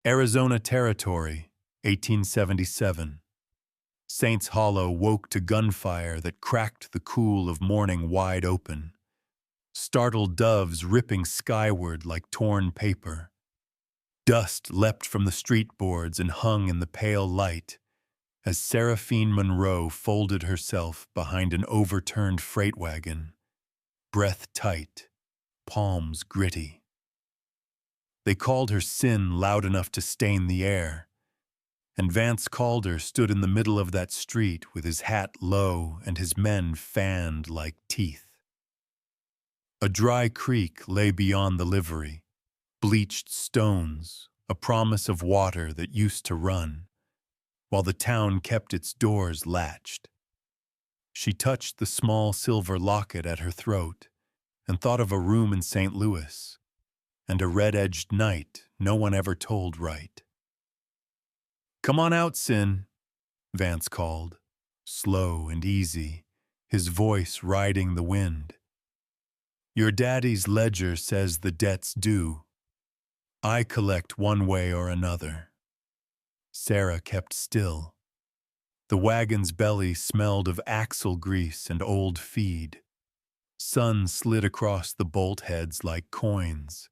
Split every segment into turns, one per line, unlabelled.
Arizona Territory, 1877. Saints Hollow woke to gunfire that cracked the cool of morning wide open. Startled doves ripping skyward like torn paper. Dust leapt from the street boards and hung in the pale light as Seraphine Monroe folded herself behind an overturned freight wagon, breath tight, palms gritty. They called her sin loud enough to stain the air, and Vance Calder stood in the middle of that street with his hat low and his men fanned like teeth. A dry creek lay beyond the livery, bleached stones, a promise of water that used to run, while the town kept its doors latched. She touched the small silver locket at her throat and thought of a room in St. Louis and a red-edged night no one ever told right. "Come on out, Sin," Vance called, slow and easy, his voice riding the wind. "Your daddy's ledger says the debt's due. I collect one way or another." Sarah kept still. The wagon's belly smelled of axle grease and old feed. Sun slid across the bolt heads like coins.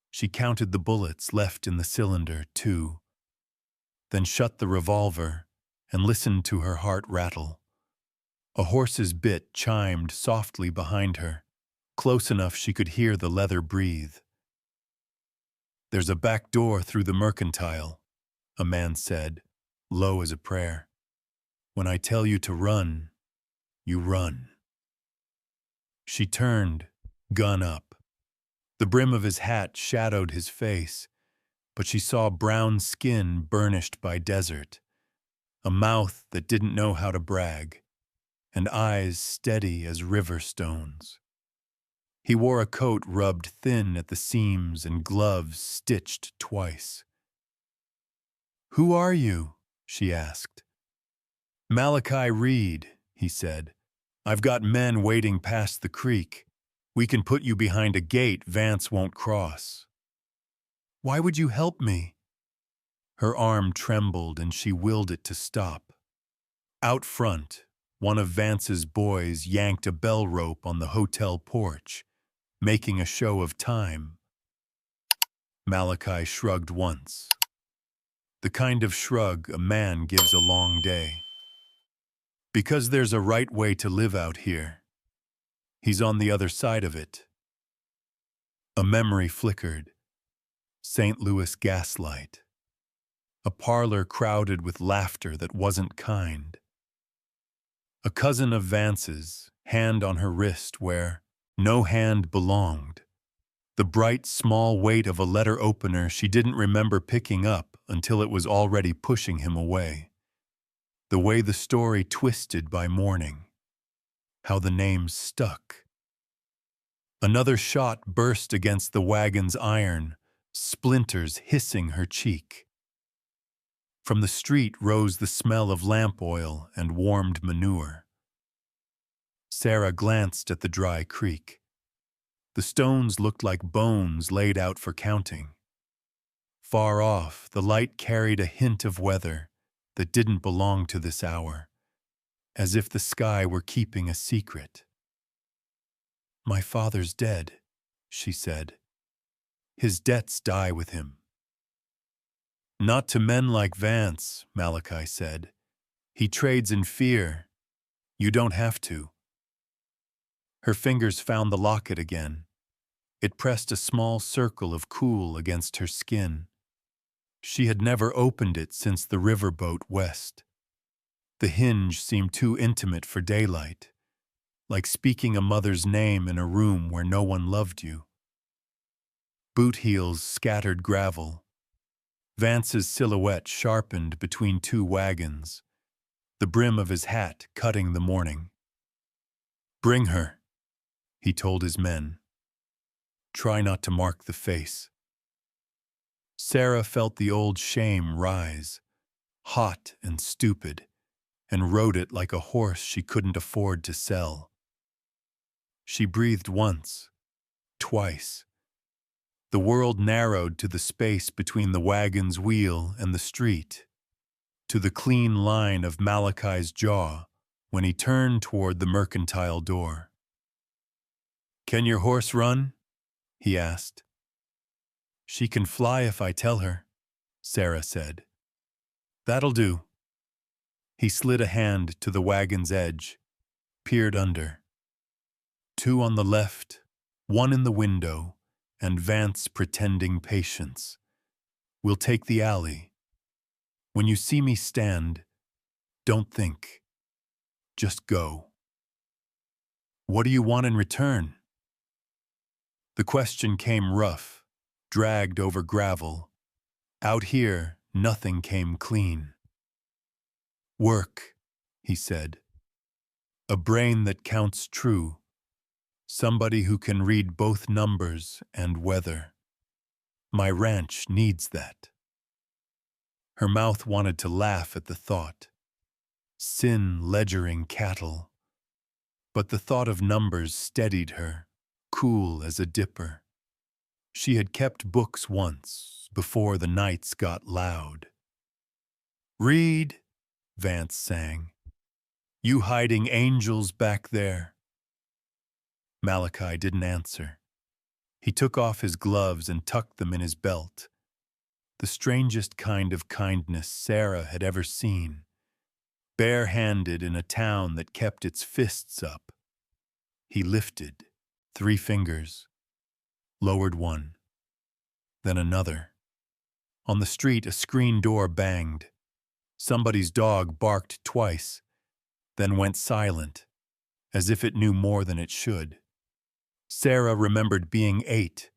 She counted the bullets left in the cylinder, too, then shut the revolver and listened to her heart rattle. A horse's bit chimed softly behind her, close enough she could hear the leather breathe. "There's a back door through the mercantile," a man said, low as a prayer. "When I tell you to run, you run." She turned, gun up. The brim of his hat shadowed his face, but she saw brown skin burnished by desert, a mouth that didn't know how to brag, and eyes steady as river stones. He wore a coat rubbed thin at the seams and gloves stitched twice. "Who are you?" she asked. "Malachi Reed," he said. "I've got men waiting past the creek. We can put you behind a gate Vance won't cross." "Why would you help me?" Her arm trembled and she willed it to stop. Out front, one of Vance's boys yanked a bell rope on the hotel porch, making a show of time. Malachi shrugged once. The kind of shrug a man gives a long day. "Because there's a right way to live out here. He's on the other side of it." A memory flickered. St. Louis gaslight. A parlor crowded with laughter that wasn't kind. A cousin of Vance's, hand on her wrist where no hand belonged. The bright, small weight of a letter opener she didn't remember picking up until it was already pushing him away. The way the story twisted by morning. How the names stuck. Another shot burst against the wagon's iron, splinters hissing her cheek. From the street rose the smell of lamp oil and warmed manure. Sarah glanced at the dry creek. The stones looked like bones laid out for counting. Far off, the light carried a hint of weather that didn't belong to this hour, as if the sky were keeping a secret. "My father's dead," she said. "His debts die with him." "Not to men like Vance," Malachi said. "He trades in fear. You don't have to." Her fingers found the locket again. It pressed a small circle of cool against her skin. She had never opened it since the riverboat west. The hinge seemed too intimate for daylight, like speaking a mother's name in a room where no one loved you. Boot heels scattered gravel. Vance's silhouette sharpened between two wagons, the brim of his hat cutting the morning. "Bring her," he told his men. "Try not to mark the face." Sarah felt the old shame rise, hot and stupid, and rode it like a horse she couldn't afford to sell. She breathed once, twice. The world narrowed to the space between the wagon's wheel and the street, to the clean line of Malachi's jaw when he turned toward the mercantile door. "Can your horse run?" he asked. "She can fly if I tell her," Sarah said. "That'll do." He slid a hand to the wagon's edge, peered under. Two on the left, one in the window, and Vance pretending patience. "We'll take the alley. When you see me stand, don't think. Just go." "What do you want in return?" The question came rough, dragged over gravel. Out here, nothing came clean. "Work," he said. "A brain that counts true. Somebody who can read both numbers and weather. My ranch needs that." Her mouth wanted to laugh at the thought. Sin ledgering cattle. But the thought of numbers steadied her, cool as a dipper. She had kept books once, before the nights got loud. "Read," Vance sang. "You hiding angels back there." Malachi didn't answer. He took off his gloves and tucked them in his belt. The strangest kind of kindness Sarah had ever seen. Bare-handed in a town that kept its fists up. He lifted 3 fingers, lowered one, then another. On the street, a screen door banged. Somebody's dog barked twice, then went silent, as if it knew more than it should. Sarah remembered being 8,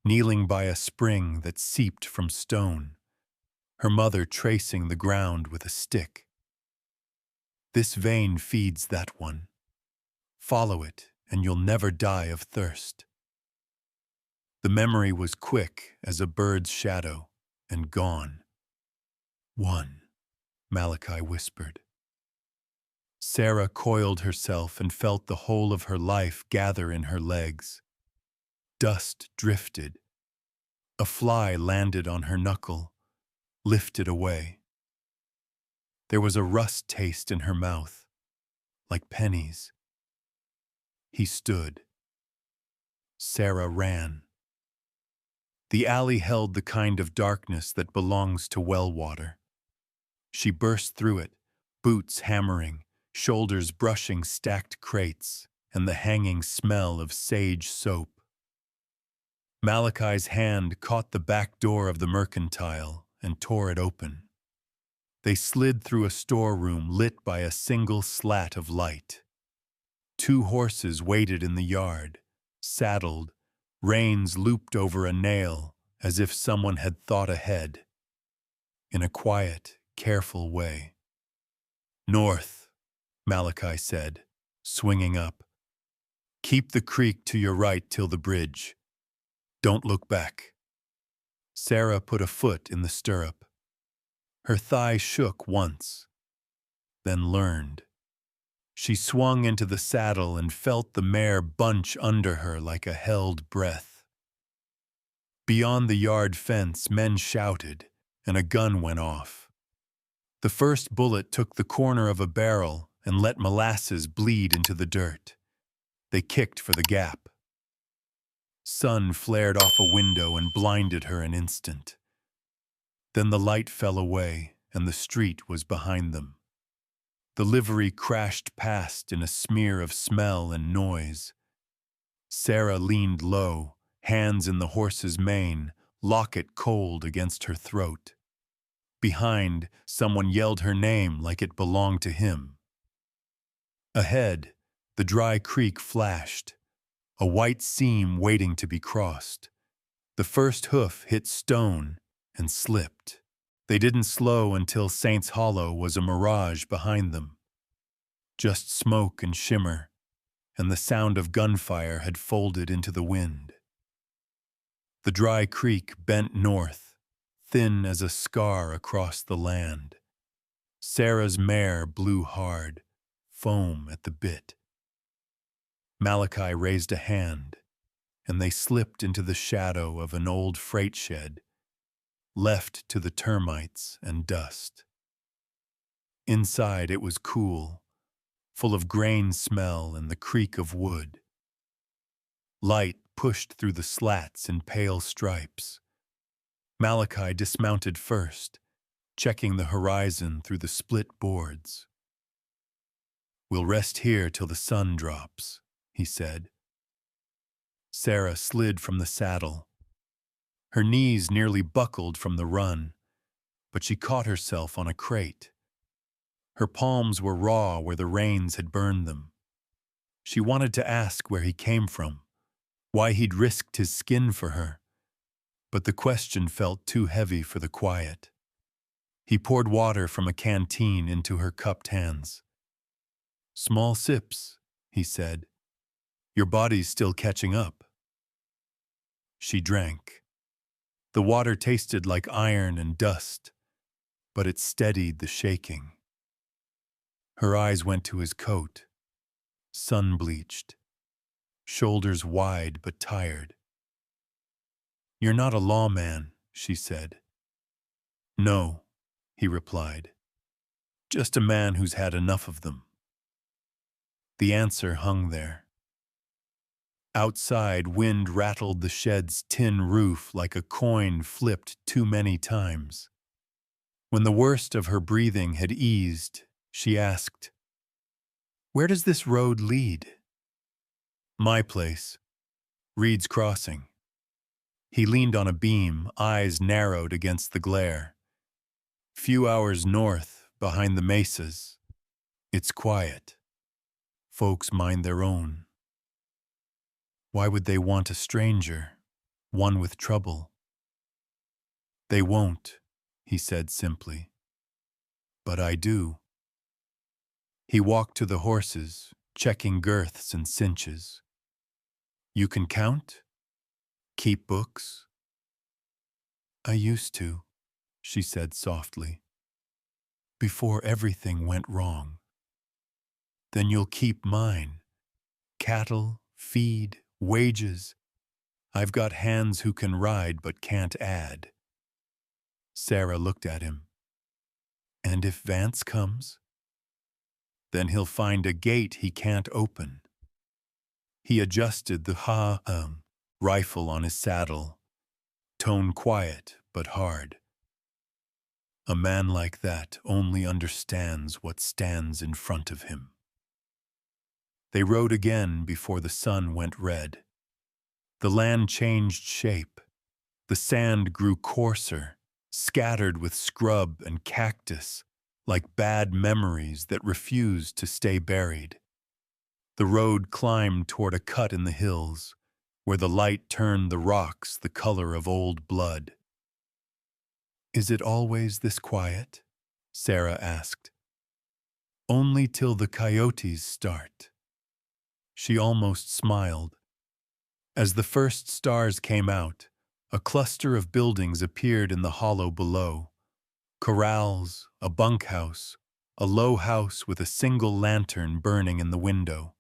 kneeling by a spring that seeped from stone, her mother tracing the ground with a stick. This vein feeds that one. Follow it, and you'll never die of thirst. The memory was quick as a bird's shadow, and gone. "One," Malachi whispered. Sarah coiled herself and felt the whole of her life gather in her legs. Dust drifted. A fly landed on her knuckle, lifted away. There was a rust taste in her mouth, like pennies. He stood. Sarah ran. The alley held the kind of darkness that belongs to well water. She burst through it, boots hammering, shoulders brushing stacked crates, and the hanging smell of sage soap. Malachi's hand caught the back door of the mercantile and tore it open. They slid through a storeroom lit by a single slat of light. 2 horses waited in the yard, saddled, reins looped over a nail as if someone had thought ahead. In a quiet, careful way. "North," Malachi said, swinging up. "Keep the creek to your right till the bridge. Don't look back." Sarah put a foot in the stirrup. Her thigh shook once, then learned. She swung into the saddle and felt the mare bunch under her like a held breath. Beyond the yard fence, men shouted, and a gun went off. The first bullet took the corner of a barrel and let molasses bleed into the dirt. They kicked for the gap. Sun flared off a window and blinded her an instant. Then the light fell away, and the street was behind them. The livery crashed past in a smear of smell and noise. Sarah leaned low, hands in the horse's mane, locket cold against her throat. Behind, someone yelled her name like it belonged to him. Ahead, the dry creek flashed, a white seam waiting to be crossed. The first hoof hit stone and slipped. They didn't slow until Saints Hollow was a mirage behind them. Just smoke and shimmer, and the sound of gunfire had folded into the wind. The dry creek bent north, thin as a scar across the land. Sarah's mare blew hard, foam at the bit. Malachi raised a hand, and they slipped into the shadow of an old freight shed, left to the termites and dust. Inside it was cool, full of grain smell and the creak of wood. Light pushed through the slats in pale stripes. Malachi dismounted first, checking the horizon through the split boards. "We'll rest here till the sun drops," he said. Sarah slid from the saddle. Her knees nearly buckled from the run, but she caught herself on a crate. Her palms were raw where the rains had burned them. She wanted to ask where he came from, why he'd risked his skin for her, but the question felt too heavy for the quiet. He poured water from a canteen into her cupped hands. "Small sips," he said. "Your body's still catching up." She drank. The water tasted like iron and dust, but it steadied the shaking. Her eyes went to his coat, sun-bleached, shoulders wide but tired. "You're not a lawman," she said. "No," he replied. "Just a man who's had enough of them." The answer hung there. Outside, wind rattled the shed's tin roof like a coin flipped too many times. When the worst of her breathing had eased, she asked, "Where does this road lead?" "My place, Reed's Crossing." He leaned on a beam, eyes narrowed against the glare. "Few hours north, behind the mesas. It's quiet. Folks mind their own." Why would they want a stranger, one with trouble? "They won't," he said simply. "But I do." He walked to the horses, checking girths and cinches. "You can count? Keep books?" "I used to," she said softly. "Before everything went wrong." "Then you'll keep mine. Cattle, feed, wages. I've got hands who can ride but can't add." Sarah looked at him. "And if Vance comes?" "Then he'll find a gate he can't open." He adjusted the rifle on his saddle, tone quiet but hard. "A man like that only understands what stands in front of him." They rode again before the sun went red. The land changed shape. The sand grew coarser, scattered with scrub and cactus, like bad memories that refused to stay buried. The road climbed toward a cut in the hills, where the light turned the rocks the color of old blood. "Is it always this quiet?" Sarah asked. "Only till the coyotes start." She almost smiled. As the first stars came out, a cluster of buildings appeared in the hollow below. Corrals, a bunkhouse, a low house with a single lantern burning in the window.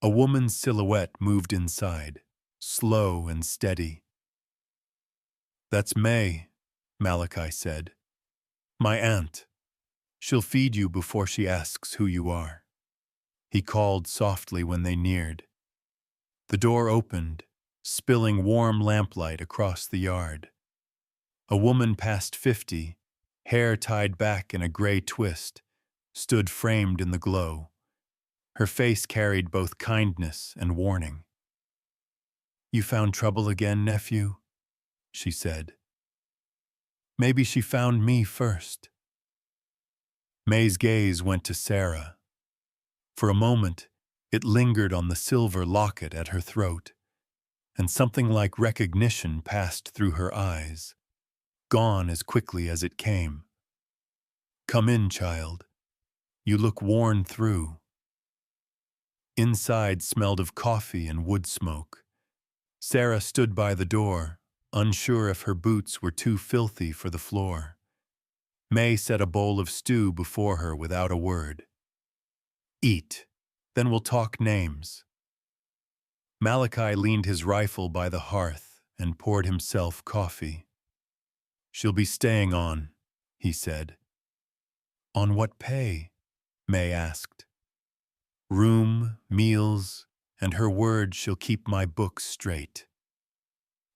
A woman's silhouette moved inside, slow and steady. "That's May," Malachi said. "My aunt. She'll feed you before she asks who you are." He called softly when they neared. The door opened, spilling warm lamplight across the yard. A woman past 50, hair tied back in a gray twist, stood framed in the glow. Her face carried both kindness and warning. "You found trouble again, nephew?" she said. "Maybe she found me first." May's gaze went to Sarah. For a moment, it lingered on the silver locket at her throat, and something like recognition passed through her eyes, gone as quickly as it came. "Come in, child. You look worn through." Inside smelled of coffee and wood smoke. Sarah stood by the door, unsure if her boots were too filthy for the floor. May set a bowl of stew before her without a word. "Eat, then we'll talk names." Malachi leaned his rifle by the hearth and poured himself coffee. "She'll be staying on," he said. "On what pay?" May asked. "Room, meals, and her word she'll keep my books straight."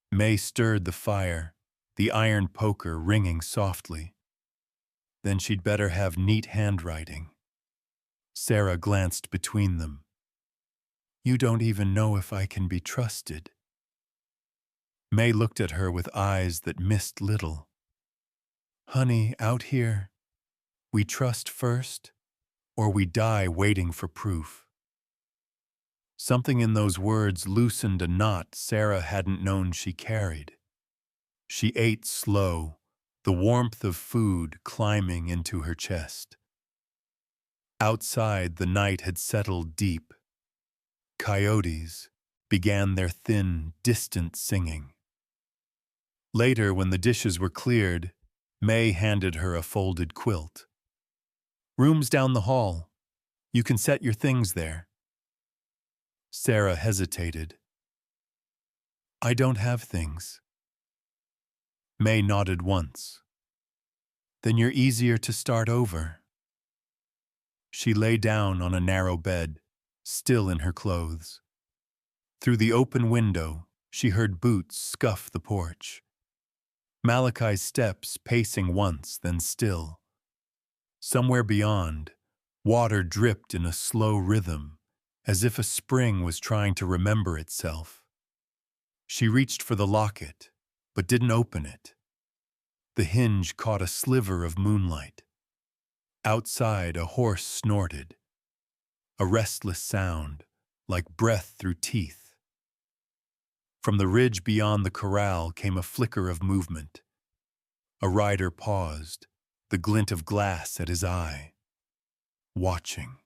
May stirred the fire, the iron poker ringing softly. "Then she'd better have neat handwriting." Sarah glanced between them. "You don't even know if I can be trusted." May looked at her with eyes that missed little. "Honey, out here, we trust first, or we die waiting for proof." Something in those words loosened a knot Sarah hadn't known she carried. She ate slow, the warmth of food climbing into her chest. Outside, the night had settled deep. Coyotes began their thin, distant singing. Later, when the dishes were cleared, May handed her a folded quilt. "Room's down the hall. You can set your things there." Sarah hesitated. "I don't have things." May nodded once. "Then you're easier to start over." She lay down on a narrow bed, still in her clothes. Through the open window, she heard boots scuff the porch. Malachi's steps pacing once, then still. Somewhere beyond, water dripped in a slow rhythm, as if a spring was trying to remember itself. She reached for the locket, but didn't open it. The hinge caught a sliver of moonlight. Outside, a horse snorted. A restless sound, like breath through teeth. From the ridge beyond the corral came a flicker of movement. A rider paused, the glint of glass at his eye. Watching.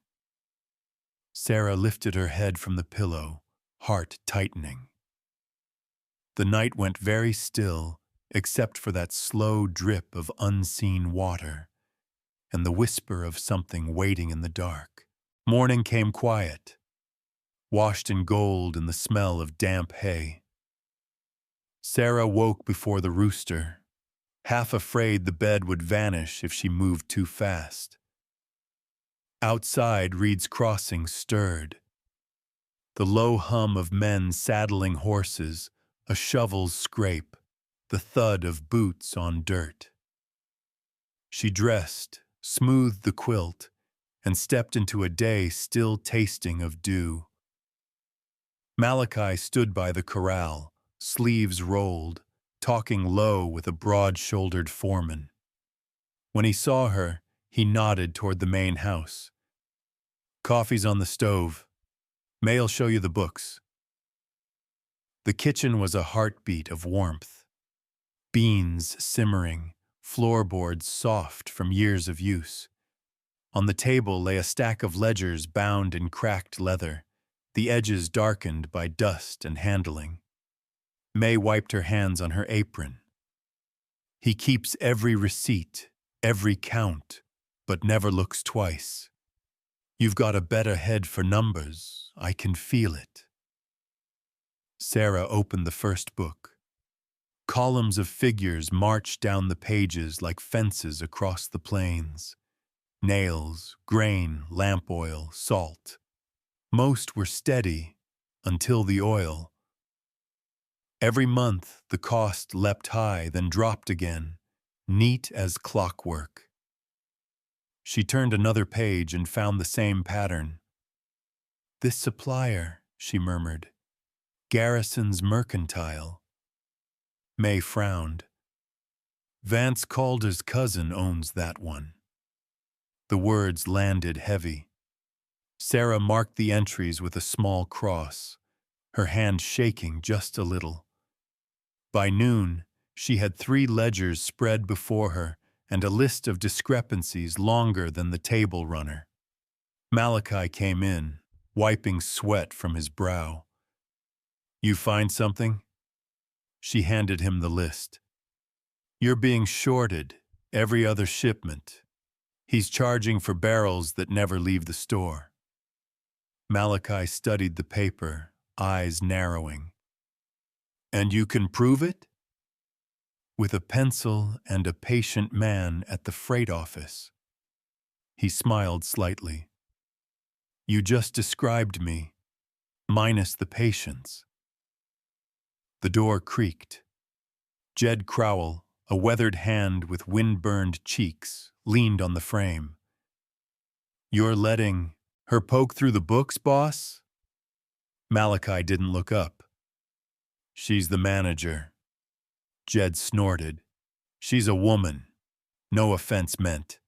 Sarah lifted her head from the pillow, heart tightening. The night went very still, except for that slow drip of unseen water and the whisper of something waiting in the dark. Morning came quiet, washed in gold and the smell of damp hay. Sarah woke before the rooster, half afraid the bed would vanish if she moved too fast. Outside, Reed's Crossing stirred. The low hum of men saddling horses, a shovel's scrape, the thud of boots on dirt. She dressed, smoothed the quilt, and stepped into a day still tasting of dew. Malachi stood by the corral, sleeves rolled, talking low with a broad-shouldered foreman. When he saw her, he nodded toward the main house. "Coffee's on the stove. May'll show you the books." The kitchen was a heartbeat of warmth. Beans simmering, floorboards soft from years of use. On the table lay a stack of ledgers bound in cracked leather, the edges darkened by dust and handling. May wiped her hands on her apron. "He keeps every receipt, every count, but never looks twice. You've got a better head for numbers, I can feel it." Sarah opened the first book. Columns of figures marched down the pages like fences across the plains. Nails, grain, lamp oil, salt. Most were steady until the oil. Every month the cost leapt high, then dropped again, neat as clockwork. She turned another page and found the same pattern. "This supplier," she murmured. "Garrison's Mercantile." May frowned. "Vance Calder's cousin owns that one." The words landed heavy. Sarah marked the entries with a small cross, her hand shaking just a little. By noon, she had 3 ledgers spread before her and a list of discrepancies longer than the table runner. Malachi came in, wiping sweat from his brow. "You find something?" She handed him the list. "You're being shorted, every other shipment. He's charging for barrels that never leave the store." Malachi studied the paper, eyes narrowing. "And you can prove it?" "With a pencil and a patient man at the freight office." He smiled slightly. "You just described me, minus the patience." The door creaked. Jed Crowell, a weathered hand with wind-burned cheeks, leaned on the frame. "You're letting her poke through the books, boss?" Malachi didn't look up. "She's the manager." Jed snorted. "She's a woman. No offense meant."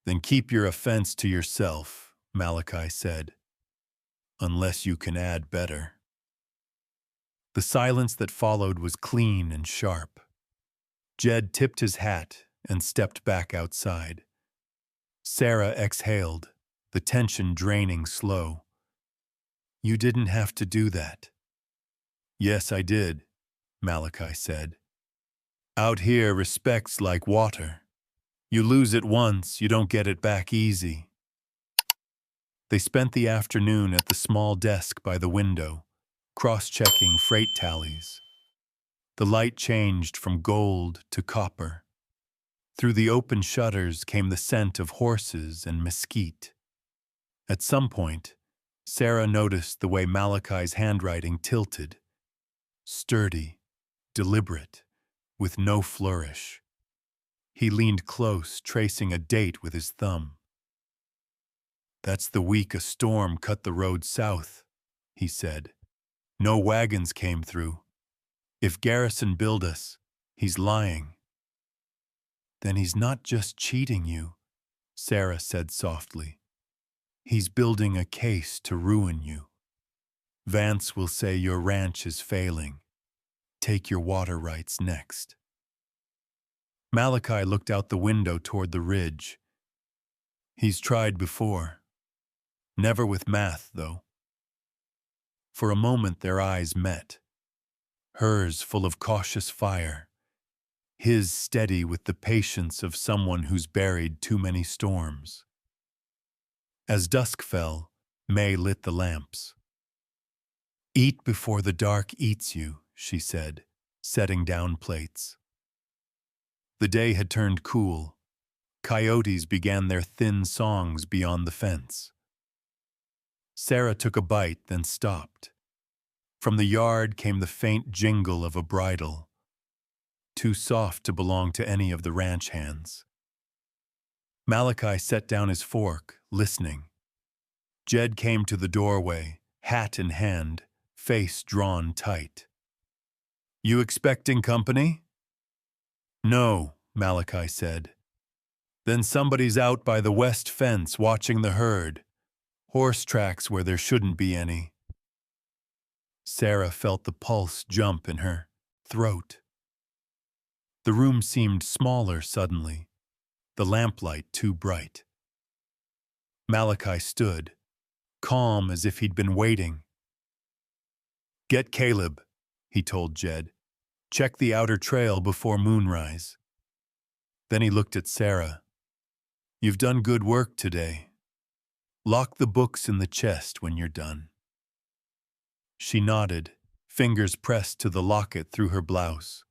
"Then keep your offense to yourself," Malachi said. "Unless you can add better." The silence that followed was clean and sharp. Jed tipped his hat and stepped back outside. Sarah exhaled, the tension draining slow. "You didn't have to do that." "Yes, I did," Malachi said. "Out here, respect's like water. You lose it once, you don't get it back easy." They spent the afternoon at the small desk by the window, cross-checking freight tallies. The light changed from gold to copper. Through the open shutters came the scent of horses and mesquite. At some point, Sarah noticed the way Malachi's handwriting tilted. Sturdy, deliberate, with no flourish. He leaned close, tracing a date with his thumb. "That's the week a storm cut the road south," he said. "No wagons came through. If Garrison billed us, he's lying." "Then he's not just cheating you," Sarah said softly. "He's building a case to ruin you. Vance will say your ranch is failing. Take your water rights next." Malachi looked out the window toward the ridge. "He's tried before. Never with math, though." For a moment their eyes met. Hers full of cautious fire. His steady with the patience of someone who's buried too many storms. As dusk fell, May lit the lamps. "Eat before the dark eats you," she said, setting down plates. The day had turned cool. Coyotes began their thin songs beyond the fence. Sarah took a bite, then stopped. From the yard came the faint jingle of a bridle, too soft to belong to any of the ranch hands. Malachi set down his fork, listening. Jed came to the doorway, hat in hand, face drawn tight. "You expecting company?" "No," Malachi said. "Then somebody's out by the west fence watching the herd. Horse tracks where there shouldn't be any." Sarah felt the pulse jump in her throat. The room seemed smaller suddenly, the lamplight too bright. Malachi stood, calm as if he'd been waiting. "Get Caleb," he told Jed. "Check the outer trail before moonrise." Then he looked at Sarah. "You've done good work today. Lock the books in the chest when you're done." She nodded, fingers pressed to the locket through her blouse.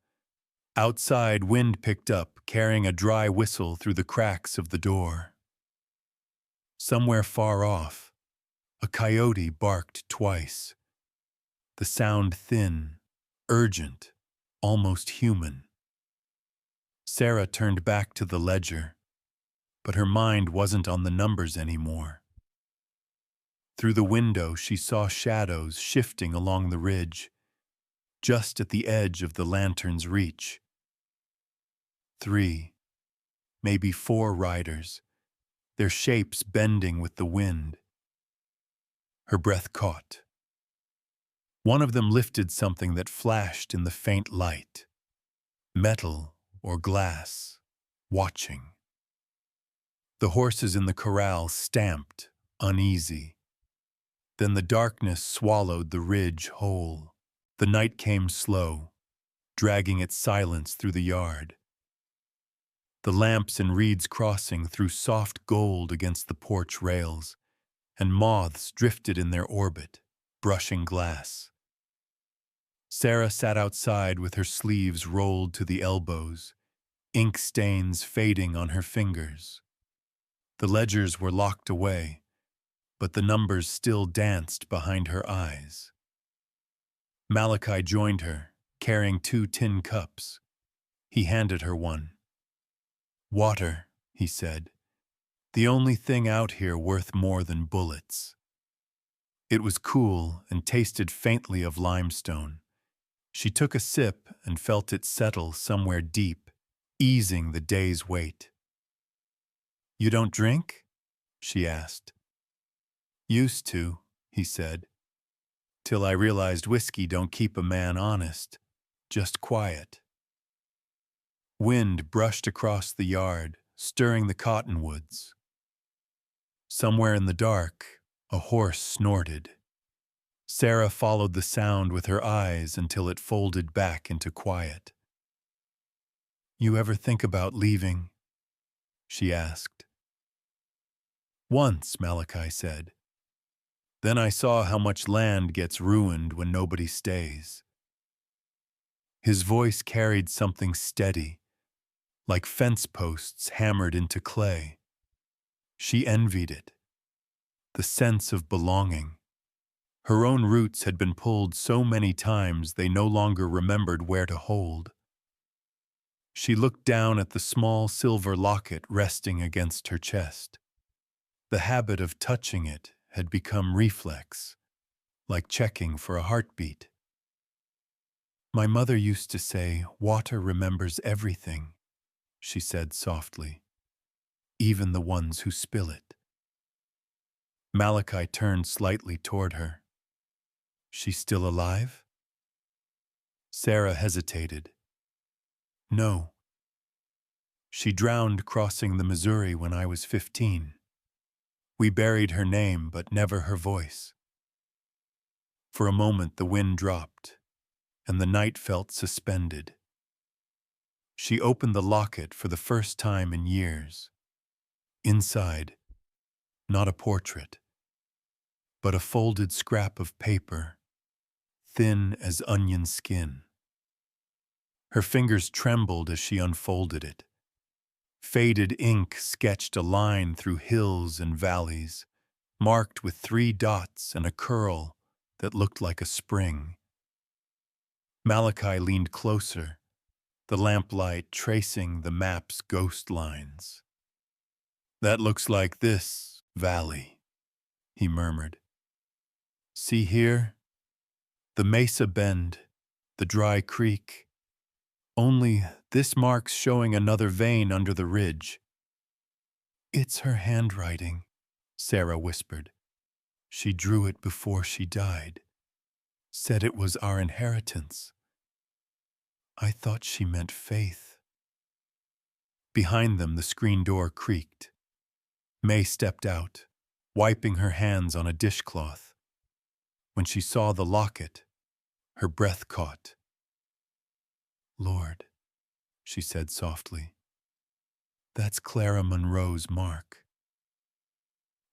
Outside, wind picked up, carrying a dry whistle through the cracks of the door. Somewhere far off, a coyote barked twice. The sound thin, urgent, almost human. Sarah turned back to the ledger, but her mind wasn't on the numbers anymore. Through the window, she saw shadows shifting along the ridge, just at the edge of the lantern's reach. 3, maybe 4 riders, their shapes bending with the wind. Her breath caught. One of them lifted something that flashed in the faint light. Metal or glass, watching. The horses in the corral stamped, uneasy. Then the darkness swallowed the ridge whole. The night came slow, dragging its silence through the yard. The lamps in Reed's Crossing threw soft gold against the porch rails, and moths drifted in their orbit, brushing glass. Sarah sat outside with her sleeves rolled to the elbows, ink stains fading on her fingers. The ledgers were locked away, but the numbers still danced behind her eyes. Malachi joined her, carrying 2 tin cups. He handed her one. "Water," he said. "The only thing out here worth more than bullets." It was cool and tasted faintly of limestone. She took a sip and felt it settle somewhere deep, easing the day's weight. "You don't drink?" she asked. "Used to," he said, "till I realized whiskey don't keep a man honest, just quiet." Wind brushed across the yard, stirring the cottonwoods. Somewhere in the dark, a horse snorted. Sarah followed the sound with her eyes until it folded back into quiet. "You ever think about leaving?" she asked. "Once," Malachi said. "Then I saw how much land gets ruined when nobody stays." His voice carried something steady, like fence posts hammered into clay. She envied it. The sense of belonging. Her own roots had been pulled so many times they no longer remembered where to hold. She looked down at the small silver locket resting against her chest. The habit of touching it had become reflex, like checking for a heartbeat. "My mother used to say, 'Water remembers everything,'" she said softly, "even the ones who spill it." Malachi turned slightly toward her. "She's still alive?" Sarah hesitated. "No. She drowned crossing the Missouri when I was 15. We buried her name, but never her voice." For a moment the wind dropped, and the night felt suspended. She opened the locket for the first time in years. Inside, not a portrait, but a folded scrap of paper, thin as onion skin. Her fingers trembled as she unfolded it. Faded ink sketched a line through hills and valleys, marked with 3 dots and a curl that looked like a spring. Malachi leaned closer, the lamplight tracing the map's ghost lines. "That looks like this valley," he murmured. "See here? The mesa bend, the dry creek. Only this mark's showing another vein under the ridge." "It's her handwriting," Sarah whispered. "She drew it before she died. Said it was our inheritance. I thought she meant faith." Behind them, the screen door creaked. May stepped out, wiping her hands on a dishcloth. When she saw the locket, her breath caught. "Lord," she said softly, "that's Clara Monroe's mark."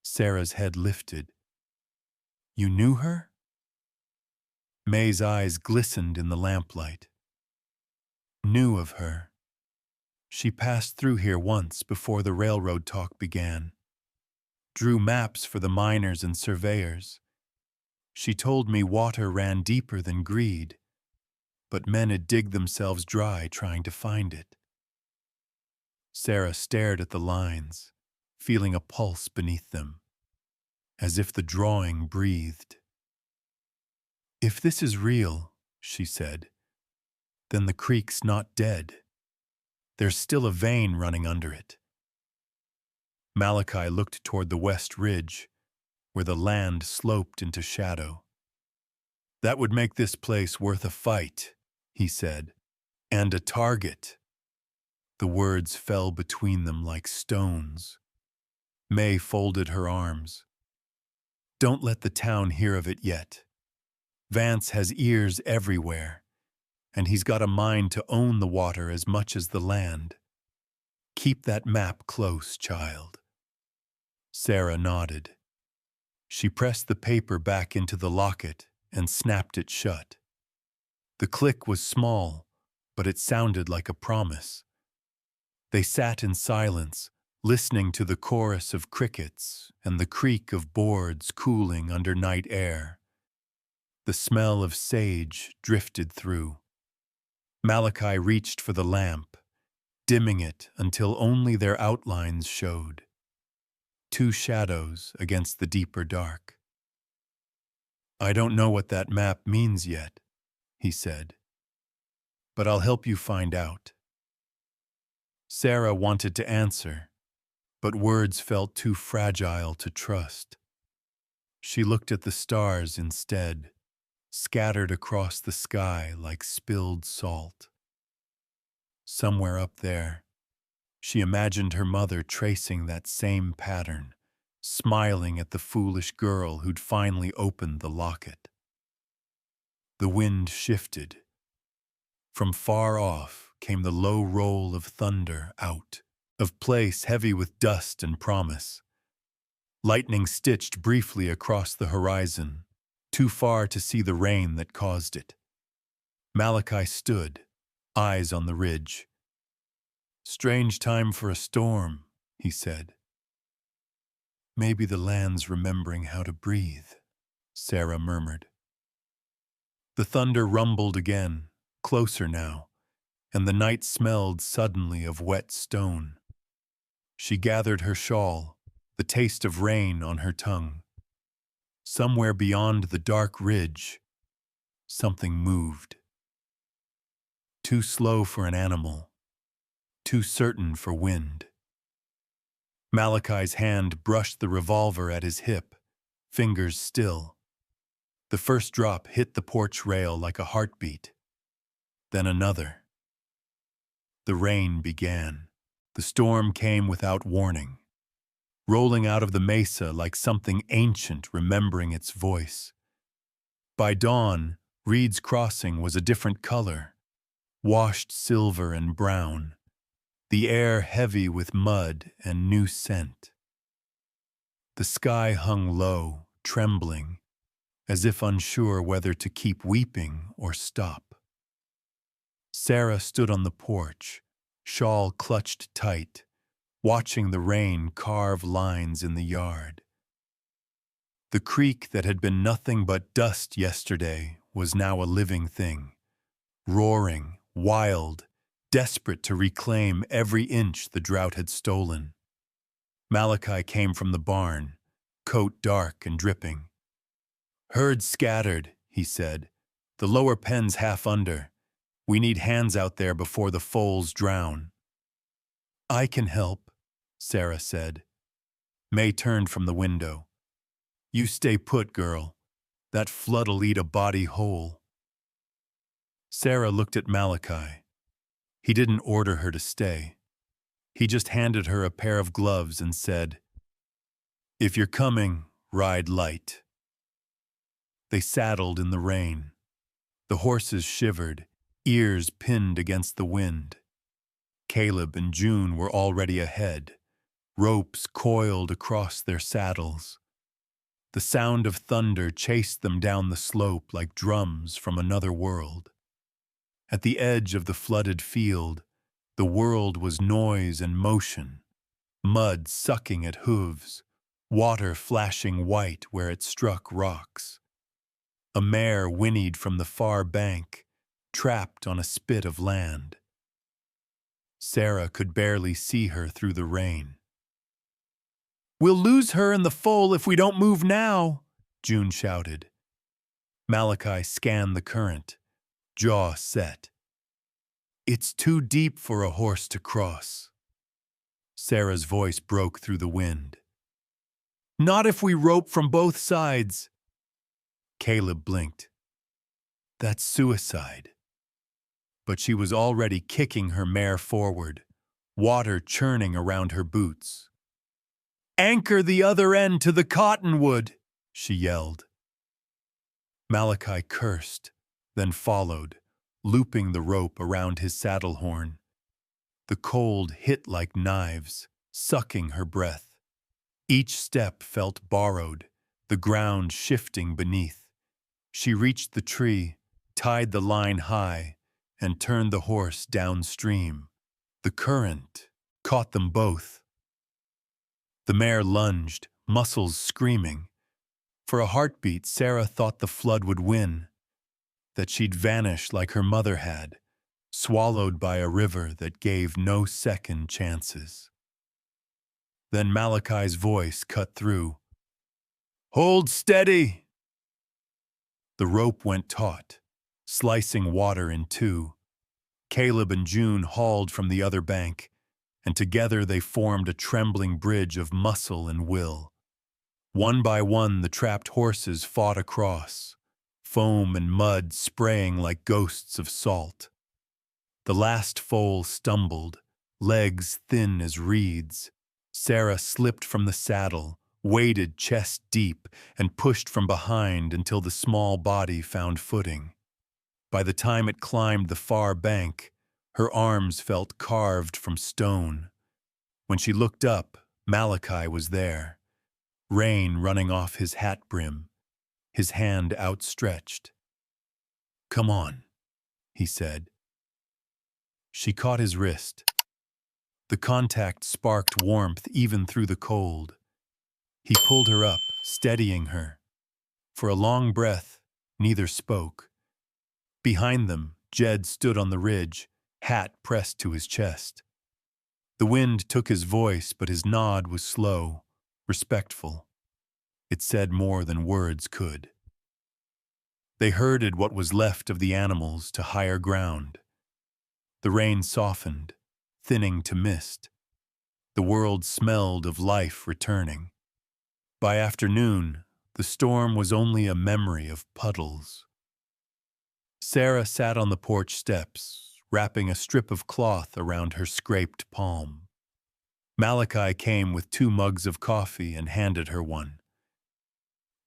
Sarah's head lifted. "You knew her?" May's eyes glistened in the lamplight. "Knew of her. She passed through here once before the railroad talk began. Drew maps for the miners and surveyors. She told me water ran deeper than greed, but men'd dig themselves dry trying to find it." Sarah stared at the lines, feeling a pulse beneath them, as if the drawing breathed. "If this is real," she said, "then the creek's not dead. There's still a vein running under it." Malachi looked toward the west ridge, where the land sloped into shadow. "That would make this place worth a fight," he said, "and a target." The words fell between them like stones. May folded her arms. "Don't let the town hear of it yet. Vance has ears everywhere, and he's got a mind to own the water as much as the land. Keep that map close, child." Sarah nodded. She pressed the paper back into the locket and snapped it shut. The click was small, but it sounded like a promise. They sat in silence, listening to the chorus of crickets and the creak of boards cooling under night air. The smell of sage drifted through. Malachi reached for the lamp, dimming it until only their outlines showed. Two shadows against the deeper dark. "I don't know what that map means yet," he said, "but I'll help you find out." Sarah wanted to answer, but words felt too fragile to trust. She looked at the stars instead, scattered across the sky like spilled salt. Somewhere up there, she imagined her mother tracing that same pattern, smiling at the foolish girl who'd finally opened the locket. The wind shifted. From far off came the low roll of thunder out of place, heavy with dust and promise. Lightning stitched briefly across the horizon, too far to see the rain that caused it. Malachi stood, eyes on the ridge. "Strange time for a storm," he said. "Maybe the land's remembering how to breathe," Sarah murmured. The thunder rumbled again, closer now, and the night smelled suddenly of wet stone. She gathered her shawl, the taste of rain on her tongue. Somewhere beyond the dark ridge, something moved. Too slow for an animal, too certain for wind. Malachi's hand brushed the revolver at his hip, fingers still. The first drop hit the porch rail like a heartbeat. Then another. The rain began. The storm came without warning, rolling out of the mesa like something ancient remembering its voice. By dawn, Reed's Crossing was a different color, washed silver and brown, the air heavy with mud and new scent. The sky hung low, trembling, as if unsure whether to keep weeping or stop. Sarah stood on the porch, shawl clutched tight, watching the rain carve lines in the yard. The creek that had been nothing but dust yesterday was now a living thing, roaring, wild, desperate to reclaim every inch the drought had stolen. Malachi came from the barn, coat dark and dripping. "Herd scattered," he said. "The lower pen's half under. We need hands out there before the foals drown." "I can help," Sarah said. May turned from the window. "You stay put, girl. That flood'll eat a body whole." Sarah looked at Malachi. He didn't order her to stay. He just handed her a pair of gloves and said, "If you're coming, ride light." They saddled in the rain. The horses shivered, ears pinned against the wind. Caleb and June were already ahead, ropes coiled across their saddles. The sound of thunder chased them down the slope like drums from another world. At the edge of the flooded field, the world was noise and motion, mud sucking at hooves, water flashing white where it struck rocks. A mare whinnied from the far bank, trapped on a spit of land. Sarah could barely see her through the rain. "We'll lose her and the foal if we don't move now," June shouted. Malachi scanned the current, jaw set. "It's too deep for a horse to cross." Sarah's voice broke through the wind. "Not if we rope from both sides." Caleb blinked. "That's suicide." But she was already kicking her mare forward, water churning around her boots. "Anchor the other end to the cottonwood," she yelled. Malachi cursed, then followed, looping the rope around his saddle horn. The cold hit like knives, sucking her breath. Each step felt borrowed, the ground shifting beneath. She reached the tree, tied the line high, and turned the horse downstream. The current caught them both. The mare lunged, muscles screaming. For a heartbeat, Sarah thought the flood would win, that she'd vanish like her mother had, swallowed by a river that gave no second chances. Then Malachi's voice cut through. "Hold steady!" The rope went taut, slicing water in two. Caleb and June hauled from the other bank, and together they formed a trembling bridge of muscle and will. One by one, the trapped horses fought across, foam and mud spraying like ghosts of salt. The last foal stumbled, legs thin as reeds. Sarah slipped from the saddle, waded chest deep, and pushed from behind until the small body found footing. By the time it climbed the far bank, her arms felt carved from stone. When she looked up, Malachi was there, rain running off his hat brim, his hand outstretched. "Come on," he said. She caught his wrist. The contact sparked warmth even through the cold. He pulled her up, steadying her. For a long breath, neither spoke. Behind them, Jed stood on the ridge, hat pressed to his chest. The wind took his voice, but his nod was slow, respectful. It said more than words could. They herded what was left of the animals to higher ground. The rain softened, thinning to mist. The world smelled of life returning. By afternoon, the storm was only a memory of puddles. Sarah sat on the porch steps, wrapping a strip of cloth around her scraped palm. Malachi came with 2 mugs of coffee and handed her one.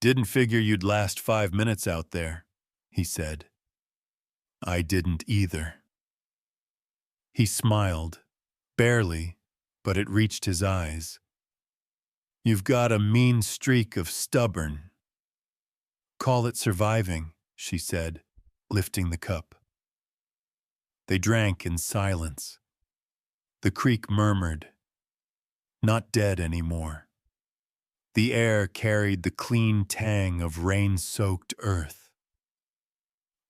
"Didn't figure you'd last 5 minutes out there," he said. "I didn't either." He smiled, barely, but it reached his eyes. "You've got a mean streak of stubborn." "Call it surviving," she said, lifting the cup. They drank in silence. The creek murmured, not dead anymore. The air carried the clean tang of rain-soaked earth.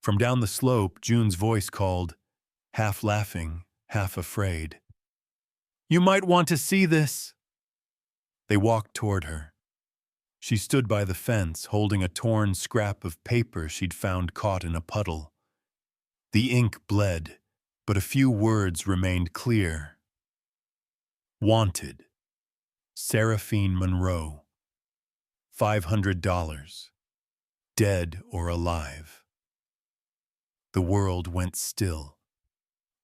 From down the slope, June's voice called, half laughing, half afraid. "You might want to see this." They walked toward her. She stood by the fence, holding a torn scrap of paper she'd found caught in a puddle. The ink bled, but a few words remained clear. Wanted. Seraphine Monroe. $500. Dead or alive. The world went still.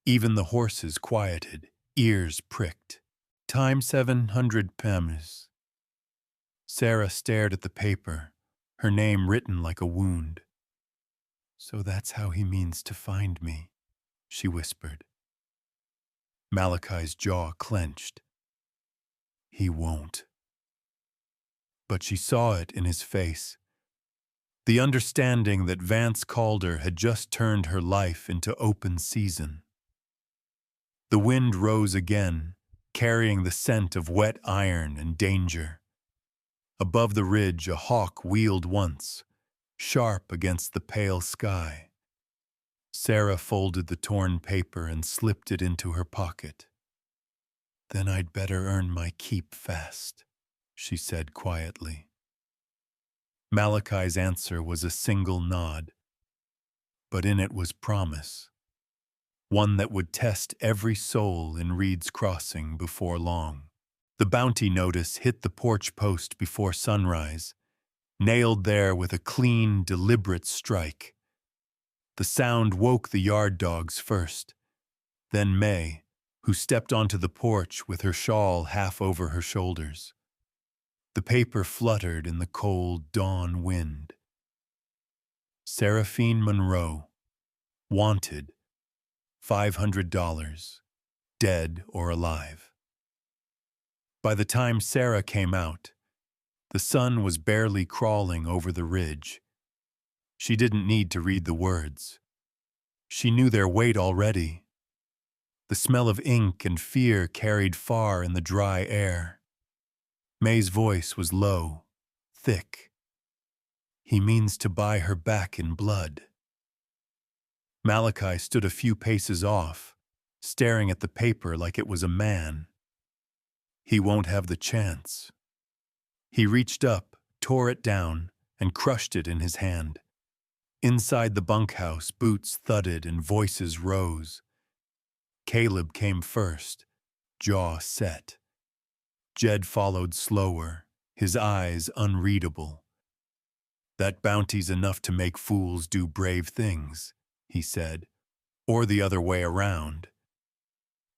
Even the horses quieted, ears pricked. Time 700 pems. Sarah stared at the paper, her name written like a wound. "So that's how he means to find me," she whispered. Malachi's jaw clenched. "He won't." But she saw it in his face. The understanding that Vance Calder had just turned her life into open season. The wind rose again, carrying the scent of wet iron and danger. Above the ridge, a hawk wheeled once, sharp against the pale sky. Sarah folded the torn paper and slipped it into her pocket. "Then I'd better earn my keep fast," she said quietly. Malachi's answer was a single nod, but in it was promise, one that would test every soul in Reed's Crossing before long. The bounty notice hit the porch post before sunrise, nailed there with a clean, deliberate strike. The sound woke the yard dogs first, then May, who stepped onto the porch with her shawl half over her shoulders. The paper fluttered in the cold dawn wind. Seraphine Monroe, wanted, $500, dead or alive. By the time Sarah came out, The sun was barely crawling over the ridge. She didn't need to read the words. She knew their weight already. The smell of ink and fear carried far in the dry air. May's voice was low, thick. He means to buy her back in blood. Malachi stood a few paces off, staring at the paper like it was a man. He won't have the chance. He reached up, tore it down, and crushed it in his hand. Inside the bunkhouse, boots thudded and voices rose. Caleb came first, jaw set. Jed followed slower, his eyes unreadable. "That bounty's enough to make fools do brave things," he said, "or the other way around."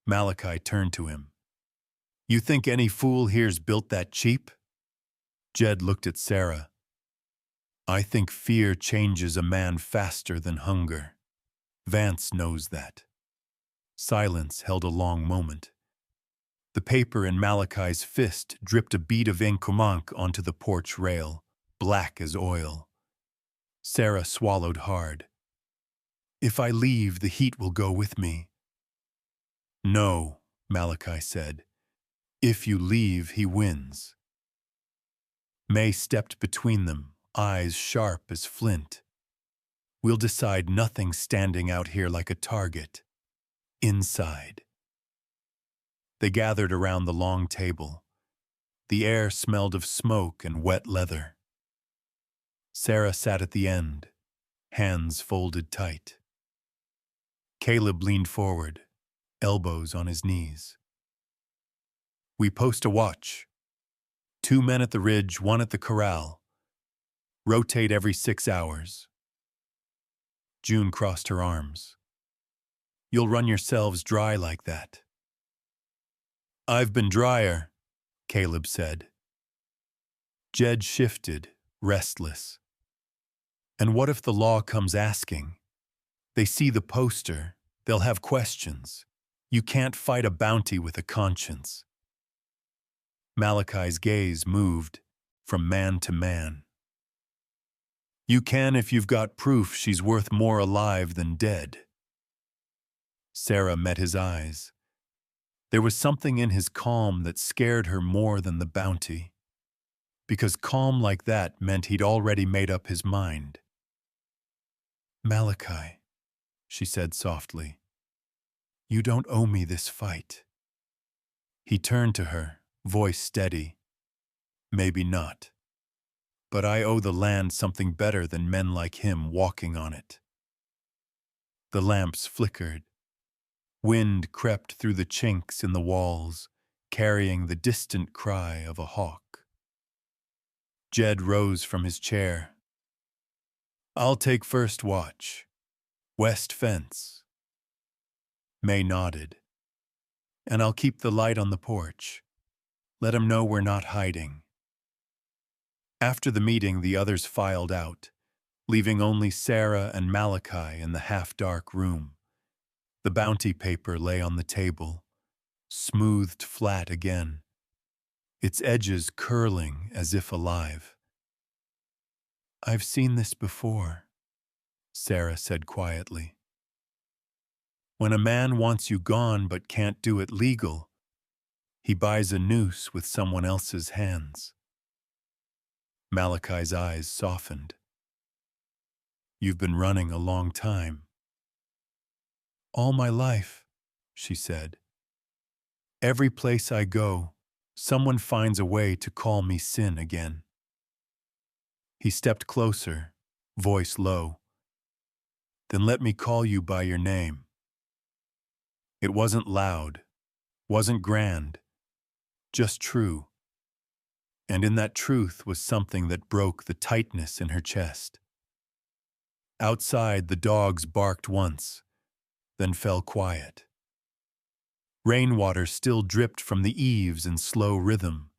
Malachi turned to him. "You think any fool here's built that cheap?" Jed looked at Sarah. "I think fear changes a man faster than hunger. Vance knows that." Silence held a long moment. The paper in Malachi's fist dripped a bead of ink onto the porch rail, black as oil. Sarah swallowed hard. "If I leave, the heat will go with me." "No," Malachi said. "If you leave, he wins." May stepped between them, eyes sharp as flint. "We'll decide nothing standing out here like a target. Inside." They gathered around the long table. The air smelled of smoke and wet leather. Sarah sat at the end, hands folded tight. Caleb leaned forward, elbows on his knees. "We post a watch. 2 men at the ridge, 1 at the corral. Rotate every 6 hours. June crossed her arms. "You'll run yourselves dry like that." "I've been drier," Caleb said. Jed shifted, restless. "And what if the law comes asking? They see the poster, they'll have questions. You can't fight a bounty with a conscience." Malachi's gaze moved from man to man. "You can if you've got proof she's worth more alive than dead." Sarah met his eyes. There was something in his calm that scared her more than the bounty, because calm like that meant he'd already made up his mind. "Malachi," she said softly, "you don't owe me this fight." He turned to her, voice steady. "Maybe not. But I owe the land something better than men like him walking on it." The lamps flickered. Wind crept through the chinks in the walls, carrying the distant cry of a hawk. Jed rose from his chair. "I'll take first watch. West fence." May nodded. "And I'll keep the light on the porch. Let 'em know we're not hiding." After the meeting, the others filed out, leaving only Sarah and Malachi in the half-dark room. The bounty paper lay on the table, smoothed flat again, its edges curling as if alive. "I've seen this before," Sarah said quietly. "When a man wants you gone but can't do it legal, he buys a noose with someone else's hands." Malachi's eyes softened. "You've been running a long time." "All my life," she said. "Every place I go, someone finds a way to call me sin again." He stepped closer, voice low. "Then let me call you by your name." It wasn't loud, wasn't grand, just true. And in that truth was something that broke the tightness in her chest. Outside, the dogs barked once, then fell quiet. Rainwater still dripped from the eaves in slow rhythm,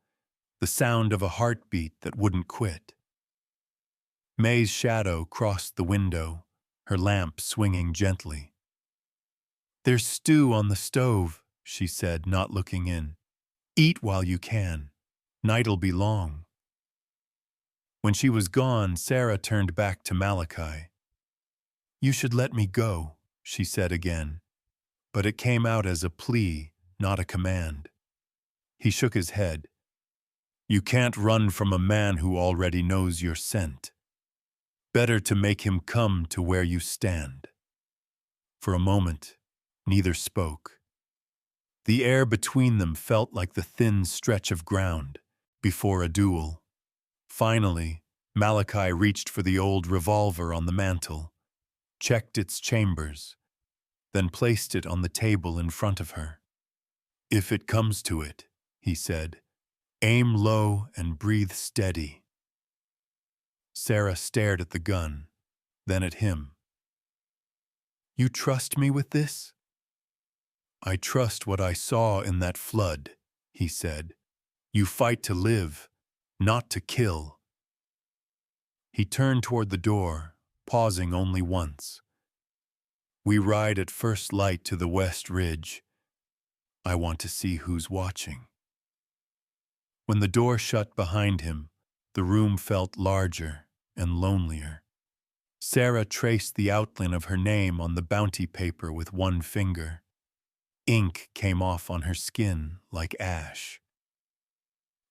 the sound of a heartbeat that wouldn't quit. May's shadow crossed the window, her lamp swinging gently. "There's stew on the stove," she said, not looking in. "Eat while you can. Night'll be long." When she was gone, Sarah turned back to Malachi. "You should let me go," she said again, but it came out as a plea, not a command. He shook his head. "You can't run from a man who already knows your scent. Better to make him come to where you stand." For a moment, neither spoke. The air between them felt like the thin stretch of ground before a duel. Finally, Malachi reached for the old revolver on the mantel, checked its chambers, then placed it on the table in front of her. "If it comes to it," he said, "aim low and breathe steady." Sarah stared at the gun, then at him. "You trust me with this?" "I trust what I saw in that flood," he said. "You fight to live, not to kill." He turned toward the door, pausing only once. "We ride at first light to the West Ridge. I want to see who's watching." When the door shut behind him, the room felt larger and lonelier. Sarah traced the outline of her name on the bounty paper with one finger. Ink came off on her skin like ash.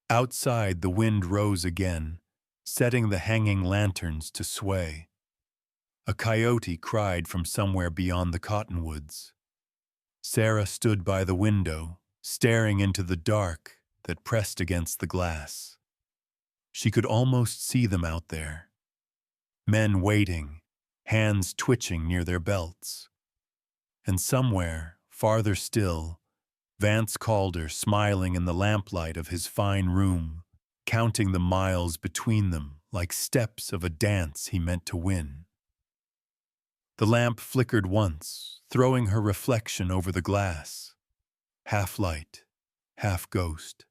Outside, the wind rose again, setting the hanging lanterns to sway. A coyote cried from somewhere beyond the cottonwoods. Sarah stood by the window, staring into the dark that pressed against the glass. She could almost see them out there. Men waiting, hands twitching near their belts. And somewhere, farther still, Vance Calder smiling in the lamplight of his fine room, counting the miles between them like steps of a dance he meant to win. The lamp flickered once, throwing her reflection over the glass. Half light, half ghost.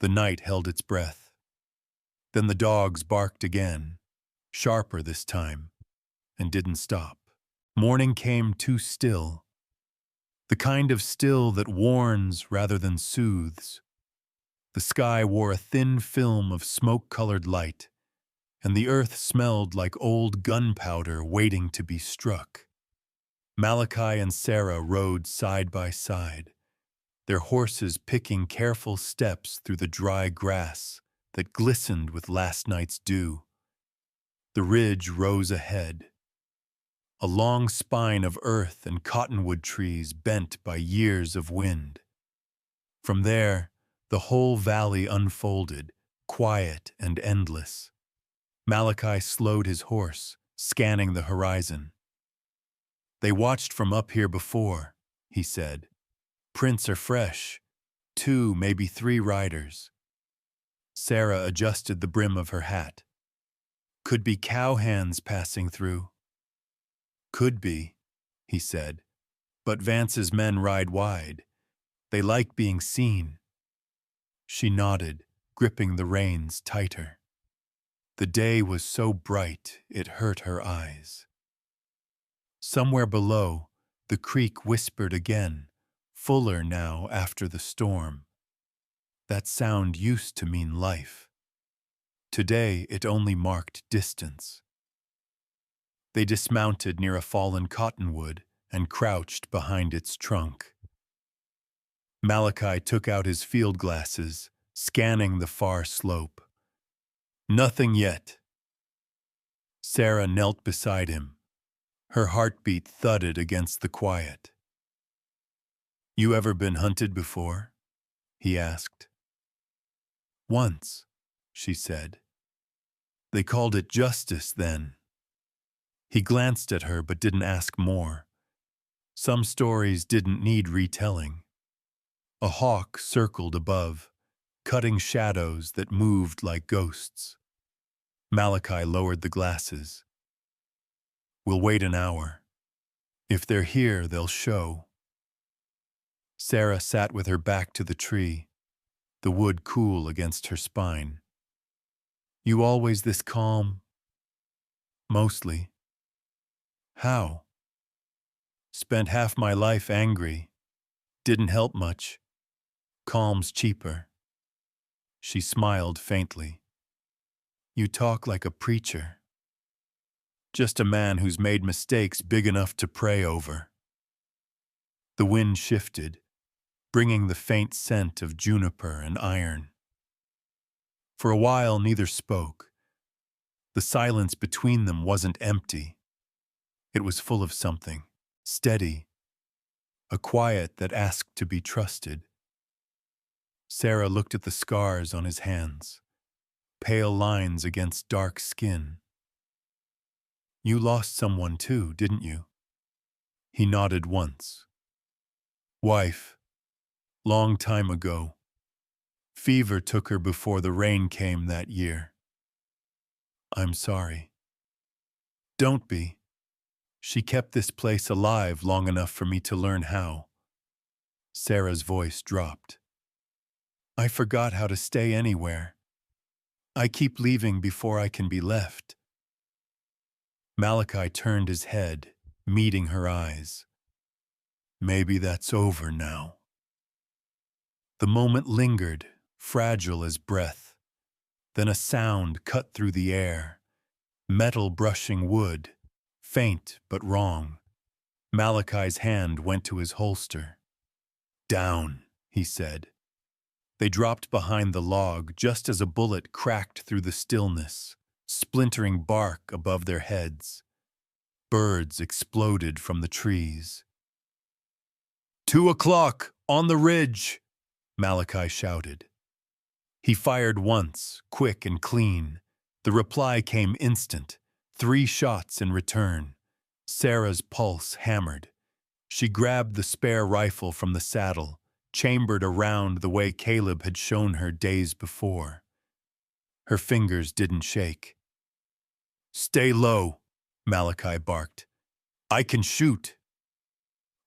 The night held its breath. Then the dogs barked again, sharper this time, and didn't stop. Morning came too still. The kind of still that warns rather than soothes. The sky wore a thin film of smoke-colored light, and the earth smelled like old gunpowder waiting to be struck. Malachi and Sarah rode side by side, their horses picking careful steps through the dry grass that glistened with last night's dew. The ridge rose ahead, a long spine of earth and cottonwood trees bent by years of wind. From there, the whole valley unfolded, quiet and endless. Malachi slowed his horse, scanning the horizon. "They watched from up here before," he said. "Prints are fresh. 2, maybe 3 riders." Sarah adjusted the brim of her hat. "Could be cowhands passing through." "Could be," he said. "But Vance's men ride wide. They like being seen." She nodded, gripping the reins tighter. The day was so bright it hurt her eyes. Somewhere below, the creek whispered again, fuller now after the storm. That sound used to mean life. Today it only marked distance. They dismounted near a fallen cottonwood and crouched behind its trunk. Malachi took out his field glasses, scanning the far slope. "Nothing yet." Sarah knelt beside him. Her heartbeat thudded against the quiet. "You ever been hunted before?" he asked. "Once," she said. "They called it justice then." He glanced at her but didn't ask more. Some stories didn't need retelling. A hawk circled above, cutting shadows that moved like ghosts. Malachi lowered the glasses. "We'll wait an hour. If they're here, they'll show." Sarah sat with her back to the tree, the wood cool against her spine. "You always this calm?" "Mostly." "How?" "Spent half my life angry. Didn't help much. Calm's cheaper." She smiled faintly. You talk like a preacher. Just a man who's made mistakes big enough to pray over. The wind shifted, bringing the faint scent of juniper and iron. For a while, neither spoke. The silence between them wasn't empty. It was full of something, steady, a quiet that asked to be trusted. Sarah looked at the scars on his hands, pale lines against dark skin. You lost someone too, didn't you? He nodded once. Wife, long time ago. Fever took her before the rain came that year. I'm sorry. Don't be. She kept this place alive long enough for me to learn how. Sarah's voice dropped. I forgot how to stay anywhere. I keep leaving before I can be left. Malachi turned his head, meeting her eyes. Maybe that's over now. The moment lingered, fragile as breath. Then a sound cut through the air. Metal brushing wood, faint but wrong. Malachi's hand went to his holster. Down, he said. They dropped behind the log just as a bullet cracked through the stillness, splintering bark above their heads. Birds exploded from the trees. 2 o'clock, on the ridge, Malachi shouted. He fired once, quick and clean. The reply came instant, 3 shots in return. Sarah's pulse hammered. She grabbed the spare rifle from the saddle, chambered around the way Caleb had shown her days before. Her fingers didn't shake. Stay low, Malachi barked. I can shoot.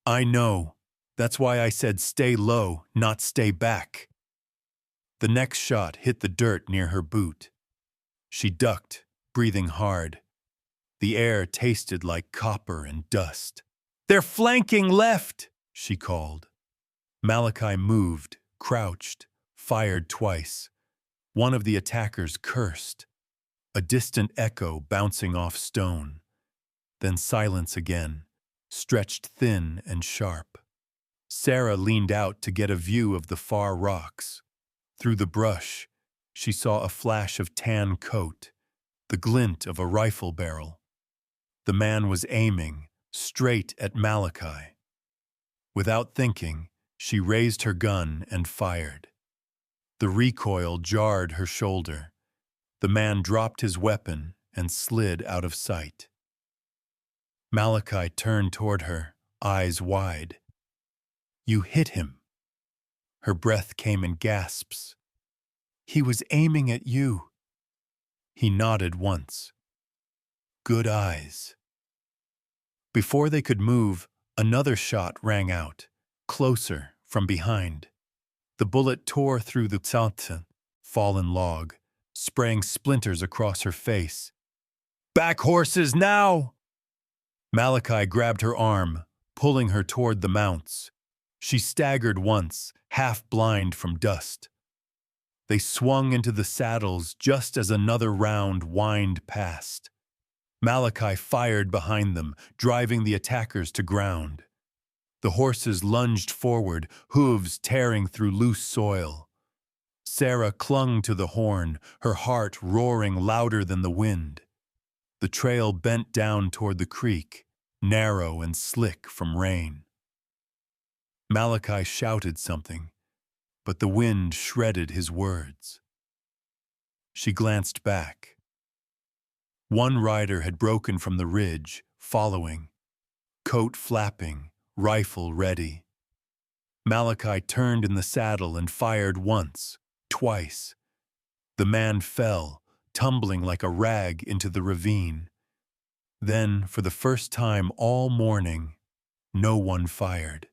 I know. That's why I said stay low, not stay back. The next shot hit the dirt near her boot. She ducked, breathing hard. The air tasted like copper and dust. They're flanking left, she called. Malachi moved, crouched, fired twice. One of the attackers cursed. A distant echo bouncing off stone. Then silence again, stretched thin and sharp. Sarah leaned out to get a view of the far rocks. Through the brush, she saw a flash of tan coat, the glint of a rifle barrel. The man was aiming, straight at Malachi. Without thinking, she raised her gun and fired. The recoil jarred her shoulder. The man dropped his weapon and slid out of sight. Malachi turned toward her, eyes wide. You hit him. Her breath came in gasps. He was aiming at you. He nodded once. Good eyes. Before they could move, another shot rang out, closer, from behind. The bullet tore through the fallen log, spraying splinters across her face. Back horses now! Malachi grabbed her arm, pulling her toward the mounts. She staggered once, half blind from dust. They swung into the saddles just as another round whined past. Malachi fired behind them, driving the attackers to ground. The horses lunged forward, hooves tearing through loose soil. Sarah clung to the horn, her heart roaring louder than the wind. The trail bent down toward the creek, narrow and slick from rain. Malachi shouted something, but the wind shredded his words. She glanced back. One rider had broken from the ridge, following, coat flapping, rifle ready. Malachi turned in the saddle and fired once, twice. The man fell, tumbling like a rag into the ravine. Then, for the first time all morning, no one fired.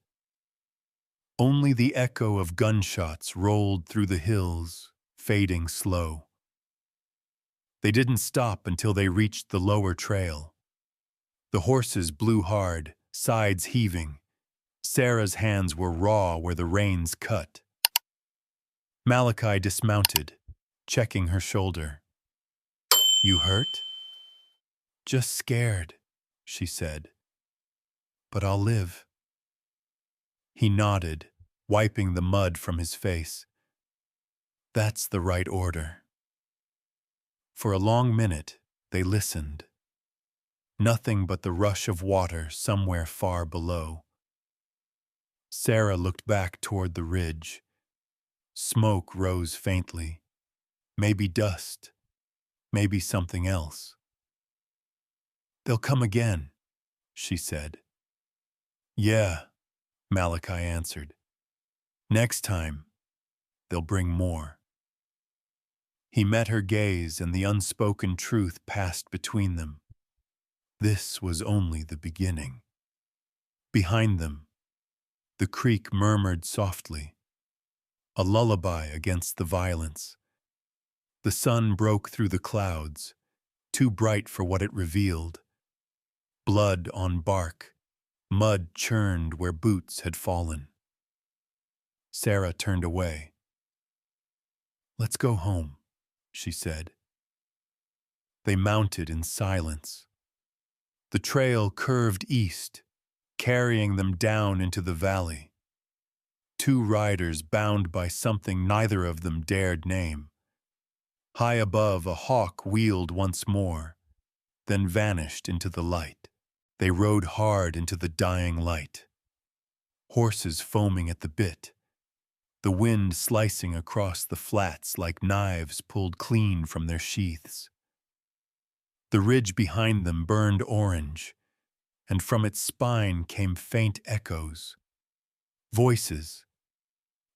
Only the echo of gunshots rolled through the hills, fading slow. They didn't stop until they reached the lower trail. The horses blew hard, sides heaving. Sarah's hands were raw where the reins cut. Malachi dismounted, checking her shoulder. You hurt? Just scared, she said. But I'll live. He nodded, wiping the mud from his face. That's the right order. For a long minute, they listened. Nothing but the rush of water somewhere far below. Sarah looked back toward the ridge. Smoke rose faintly. Maybe dust. Maybe something else. They'll come again, she said. Yeah, Malachi answered. Next time, they'll bring more. He met her gaze, and the unspoken truth passed between them. This was only the beginning. Behind them, the creek murmured softly, a lullaby against the violence. The sun broke through the clouds, too bright for what it revealed. Blood on bark, mud churned where boots had fallen. Sarah turned away. Let's go home, she said. They mounted in silence. The trail curved east, carrying them down into the valley. Two riders bound by something neither of them dared name. High above, a hawk wheeled once more, then vanished into the light. They rode hard into the dying light. Horses foaming at the bit, the wind slicing across the flats like knives pulled clean from their sheaths. The ridge behind them burned orange, and from its spine came faint echoes, voices,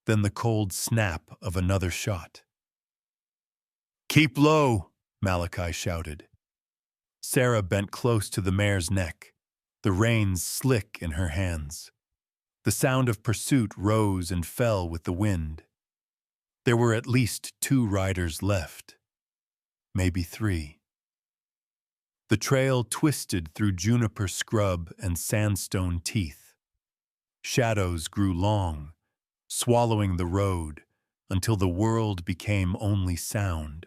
then the cold snap of another shot. Keep low, Malachi shouted. Sarah bent close to the mare's neck, the reins slick in her hands. The sound of pursuit rose and fell with the wind. There were at least 2 riders left, maybe 3. The trail twisted through juniper scrub and sandstone teeth. Shadows grew long, swallowing the road until the world became only sound.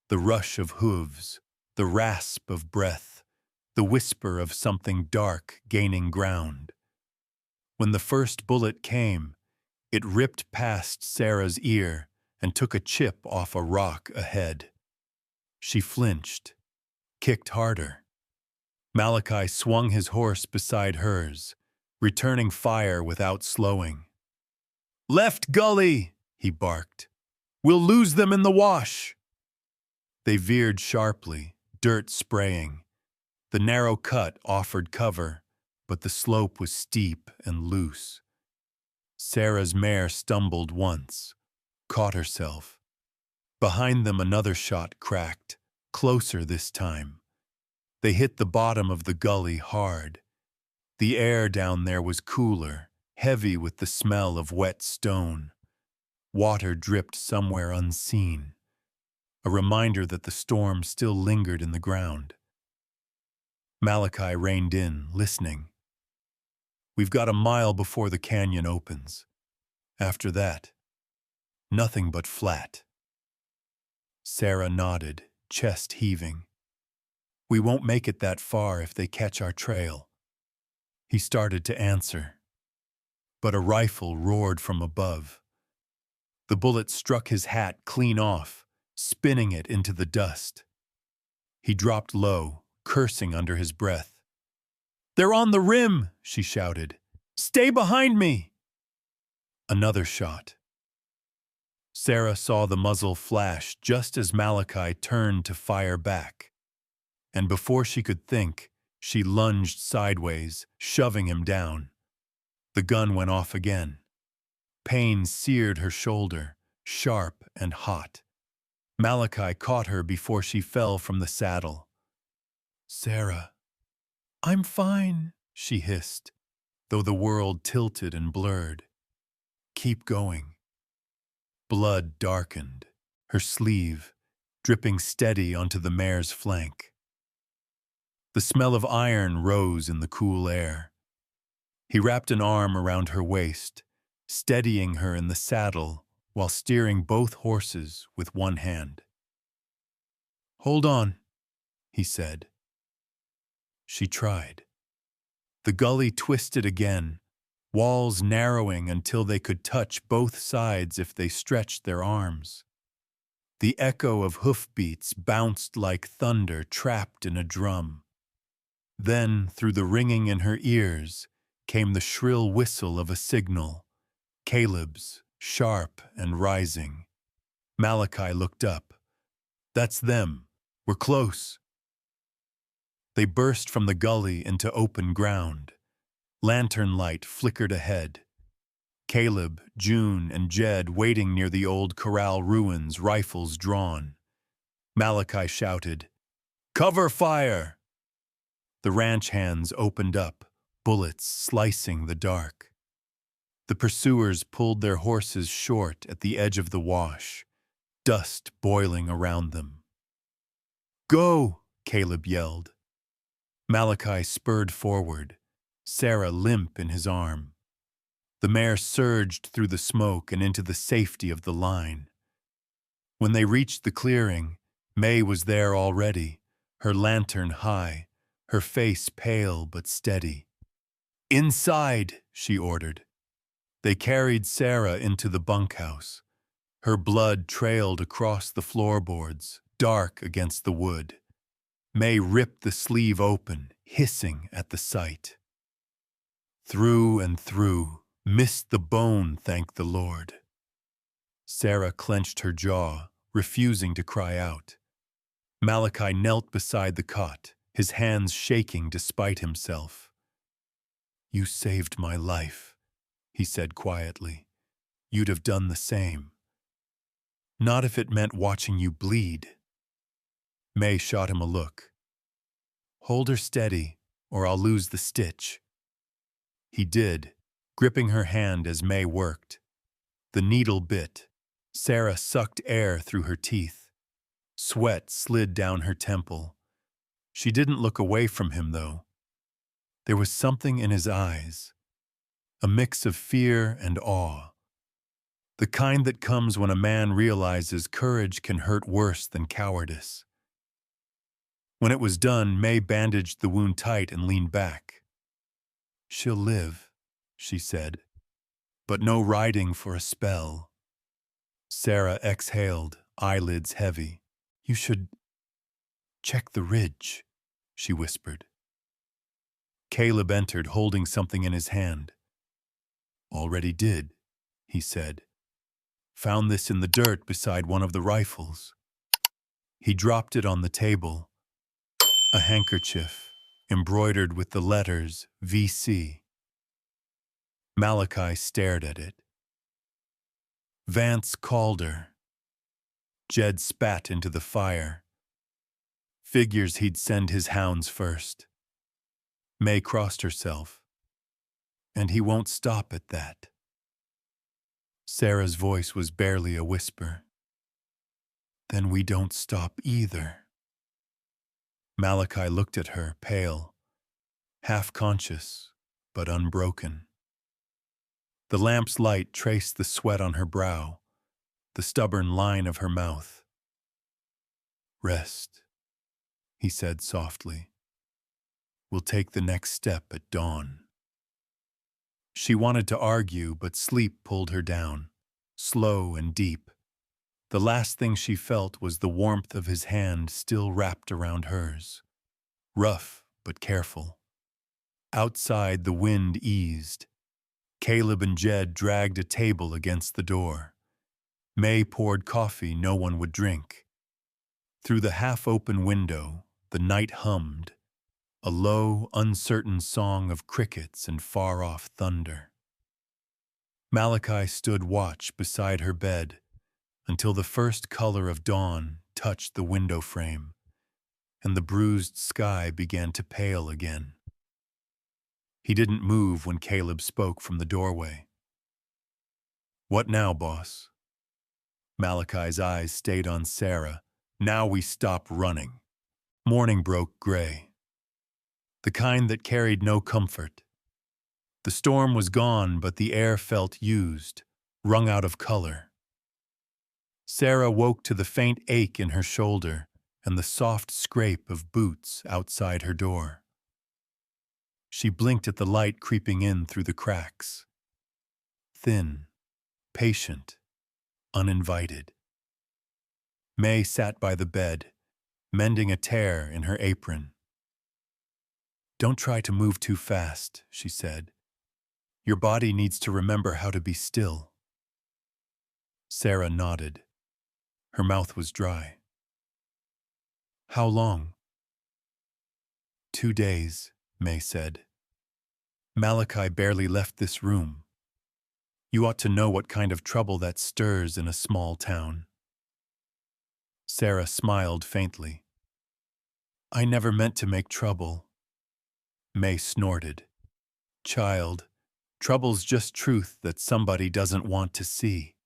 The rush of hooves, the rasp of breath, the whisper of something dark gaining ground. When the first bullet came, it ripped past Sarah's ear and took a chip off a rock ahead. She flinched, kicked harder. Malachi swung his horse beside hers, returning fire without slowing. Left gully, he barked. We'll lose them in the wash. They veered sharply, dirt spraying. The narrow cut offered cover, but the slope was steep and loose. Sarah's mare stumbled once, caught herself. Behind them another shot cracked, closer this time. They hit the bottom of the gully hard. The air down there was cooler, heavy with the smell of wet stone. Water dripped somewhere unseen, a reminder that the storm still lingered in the ground. Malachi reined in, listening. We've got a mile before the canyon opens. After that, nothing but flat. Sarah nodded, chest heaving. We won't make it that far if they catch our trail. He started to answer, but a rifle roared from above. The bullet struck his hat clean off, spinning it into the dust. He dropped low, cursing under his breath. They're on the rim, she shouted. Stay behind me! Another shot. Sarah saw the muzzle flash just as Malachi turned to fire back. And before she could think, she lunged sideways, shoving him down. The gun went off again. Pain seared her shoulder, sharp and hot. Malachi caught her before she fell from the saddle. Sarah. I'm fine, she hissed, though the world tilted and blurred. Keep going. Blood darkened, her sleeve, dripping steady onto the mare's flank. The smell of iron rose in the cool air. He wrapped an arm around her waist, steadying her in the saddle while steering both horses with one hand. Hold on, he said. She tried. The gully twisted again, walls narrowing until they could touch both sides if they stretched their arms. The echo of hoofbeats bounced like thunder trapped in a drum. Then, through the ringing in her ears, came the shrill whistle of a signal, Caleb's, sharp and rising. Malachi looked up. That's them. We're close. They burst from the gully into open ground. Lantern light flickered ahead. Caleb, June, and Jed waiting near the old corral ruins, rifles drawn. Malachi shouted, "Cover fire!" The ranch hands opened up, bullets slicing the dark. The pursuers pulled their horses short at the edge of the wash, dust boiling around them. "Go!" Caleb yelled. Malachi spurred forward, Sarah limp in his arm. The mare surged through the smoke and into the safety of the line. When they reached the clearing, May was there already, her lantern high, her face pale but steady. "Inside," she ordered. They carried Sarah into the bunkhouse. Her blood trailed across the floorboards, dark against the wood. May ripped the sleeve open, hissing at the sight. Through and through, missed the bone, thank the Lord. Sarah clenched her jaw, refusing to cry out. Malachi knelt beside the cot, his hands shaking despite himself. "You saved my life," he said quietly. "You'd have done the same. Not if it meant watching you bleed." May shot him a look. "Hold her steady, or I'll lose the stitch." He did, gripping her hand as May worked. The needle bit. Sarah sucked air through her teeth. Sweat slid down her temple. She didn't look away from him, though. There was something in his eyes, a mix of fear and awe. The kind that comes when a man realizes courage can hurt worse than cowardice. When it was done, May bandaged the wound tight and leaned back. "She'll live," she said, "but no riding for a spell." Sarah exhaled, eyelids heavy. "You should check the ridge," she whispered. Caleb entered, holding something in his hand. "Already did," he said. "Found this in the dirt beside one of the rifles." He dropped it on the table. A handkerchief, embroidered with the letters VC. Malachi stared at it. Vance Calder. Jed spat into the fire. Figures he'd send his hounds first. May crossed herself. "And he won't stop at that." Sarah's voice was barely a whisper. "Then we don't stop either." Malachi looked at her, pale, half-conscious, but unbroken. The lamp's light traced the sweat on her brow, the stubborn line of her mouth. "Rest," he said softly. "We'll take the next step at dawn." She wanted to argue, but sleep pulled her down, slow and deep. The last thing she felt was the warmth of his hand still wrapped around hers. Rough, but careful. Outside, the wind eased. Caleb and Jed dragged a table against the door. May poured coffee no one would drink. Through the half-open window, the night hummed, a low, uncertain song of crickets and far-off thunder. Malachi stood watch beside her bed until the first color of dawn touched the window frame, and the bruised sky began to pale again. He didn't move when Caleb spoke from the doorway. "What now, boss?" Malachi's eyes stayed on Sarah. "Now we stop running." Morning broke gray, the kind that carried no comfort. The storm was gone, but the air felt used, wrung out of color. Sarah woke to the faint ache in her shoulder and the soft scrape of boots outside her door. She blinked at the light creeping in through the cracks. Thin, patient, uninvited. May sat by the bed, mending a tear in her apron. "Don't try to move too fast," she said. "Your body needs to remember how to be still." Sarah nodded. Her mouth was dry. "How long?" 2 days, May said. "Malachi barely left this room. You ought to know what kind of trouble that stirs in a small town." Sarah smiled faintly. "I never meant to make trouble." May snorted. "Child, trouble's just truth that somebody doesn't want to see."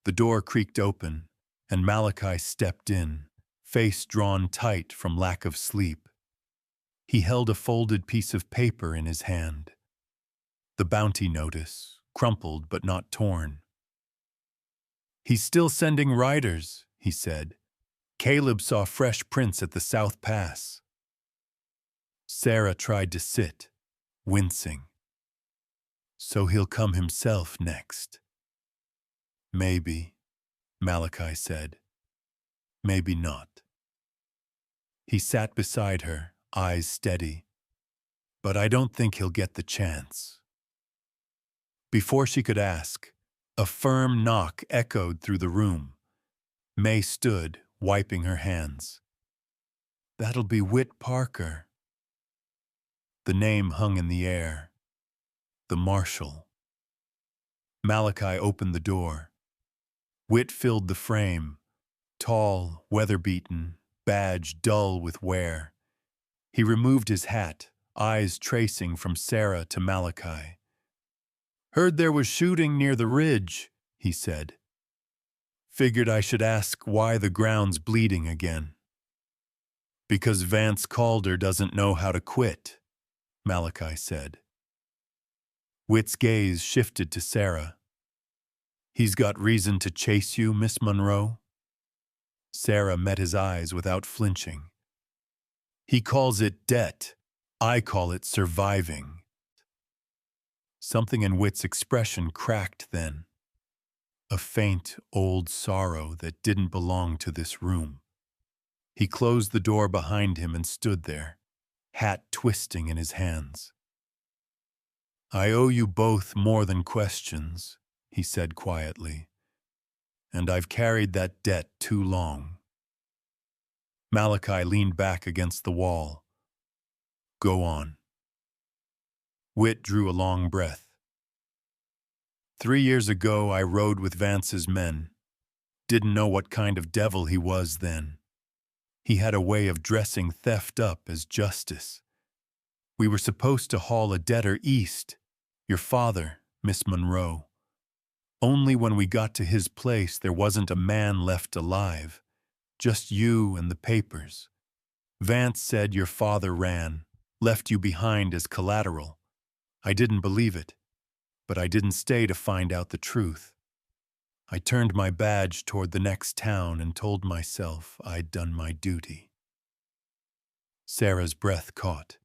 The door creaked open, and Malachi stepped in, face drawn tight from lack of sleep. He held a folded piece of paper in his hand. The bounty notice, crumpled but not torn. "He's still sending riders," he said. "Caleb saw fresh prints at the South Pass." Sarah tried to sit, wincing. "So he'll come himself next." "Maybe," Malachi said. "Maybe not." He sat beside her, eyes steady. "But I don't think he'll get the chance." Before she could ask, a firm knock echoed through the room. May stood, wiping her hands. "That'll be Whit Parker." The name hung in the air. The marshal. Malachi opened the door. Whit filled the frame, tall, weather-beaten, badge dull with wear. He removed his hat, eyes tracing from Sarah to Malachi. "Heard there was shooting near the ridge," he said. "Figured I should ask why the ground's bleeding again." "Because Vance Calder doesn't know how to quit," Malachi said. Whit's gaze shifted to Sarah. "He's got reason to chase you, Miss Monroe?" Sarah met his eyes without flinching. "He calls it debt. I call it surviving." Something in Whit's expression cracked then. A faint, old sorrow that didn't belong to this room. He closed the door behind him and stood there, hat twisting in his hands. "I owe you both more than questions," he said quietly. "And I've carried that debt too long." Malachi leaned back against the wall. "Go on." Whit drew a long breath. 3 years ago, I rode with Vance's men. Didn't know what kind of devil he was then. He had a way of dressing theft up as justice. We were supposed to haul a debtor east, your father, Miss Monroe. Only when we got to his place, there wasn't a man left alive. Just you and the papers. Vance said your father ran, left you behind as collateral. I didn't believe it, but I didn't stay to find out the truth. I turned my badge toward the next town and told myself I'd done my duty." Sarah's breath caught.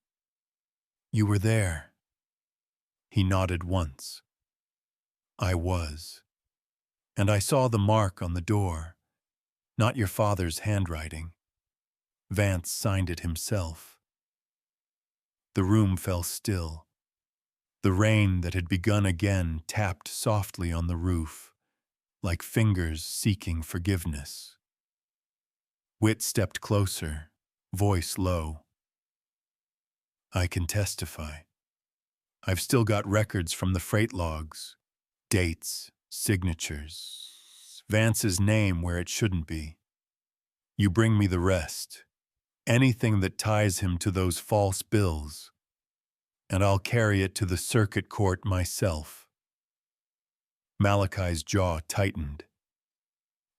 "You were there." He nodded once. "I was. And I saw the mark on the door. Not your father's handwriting. Vance signed it himself." The room fell still. The rain that had begun again tapped softly on the roof, like fingers seeking forgiveness. Whit stepped closer, voice low. "I can testify. I've still got records from the freight logs, dates, signatures, Vance's name where it shouldn't be. You bring me the rest, anything that ties him to those false bills, and I'll carry it to the circuit court myself." Malachi's jaw tightened.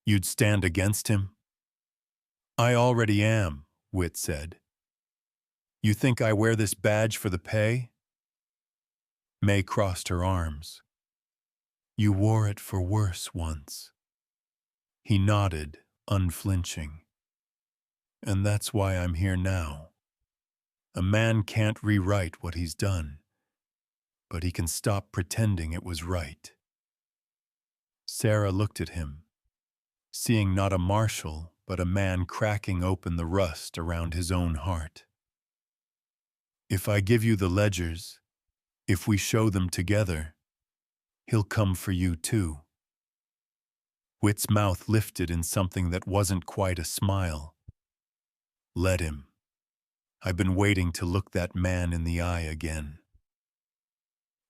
"You'd stand against him?" "I already am," Whit said. "You think I wear this badge for the pay?" May crossed her arms. "You wore it for worse once." He nodded, unflinching. And that's why I'm here now. A man can't rewrite what he's done, but he can stop pretending it was right. Sarah looked at him, seeing not a marshal, but a man cracking open the rust around his own heart. If I give you the ledgers, if we show them together, he'll come for you too. Whit's mouth lifted in something that wasn't quite a smile. Let him. I've been waiting to look that man in the eye again.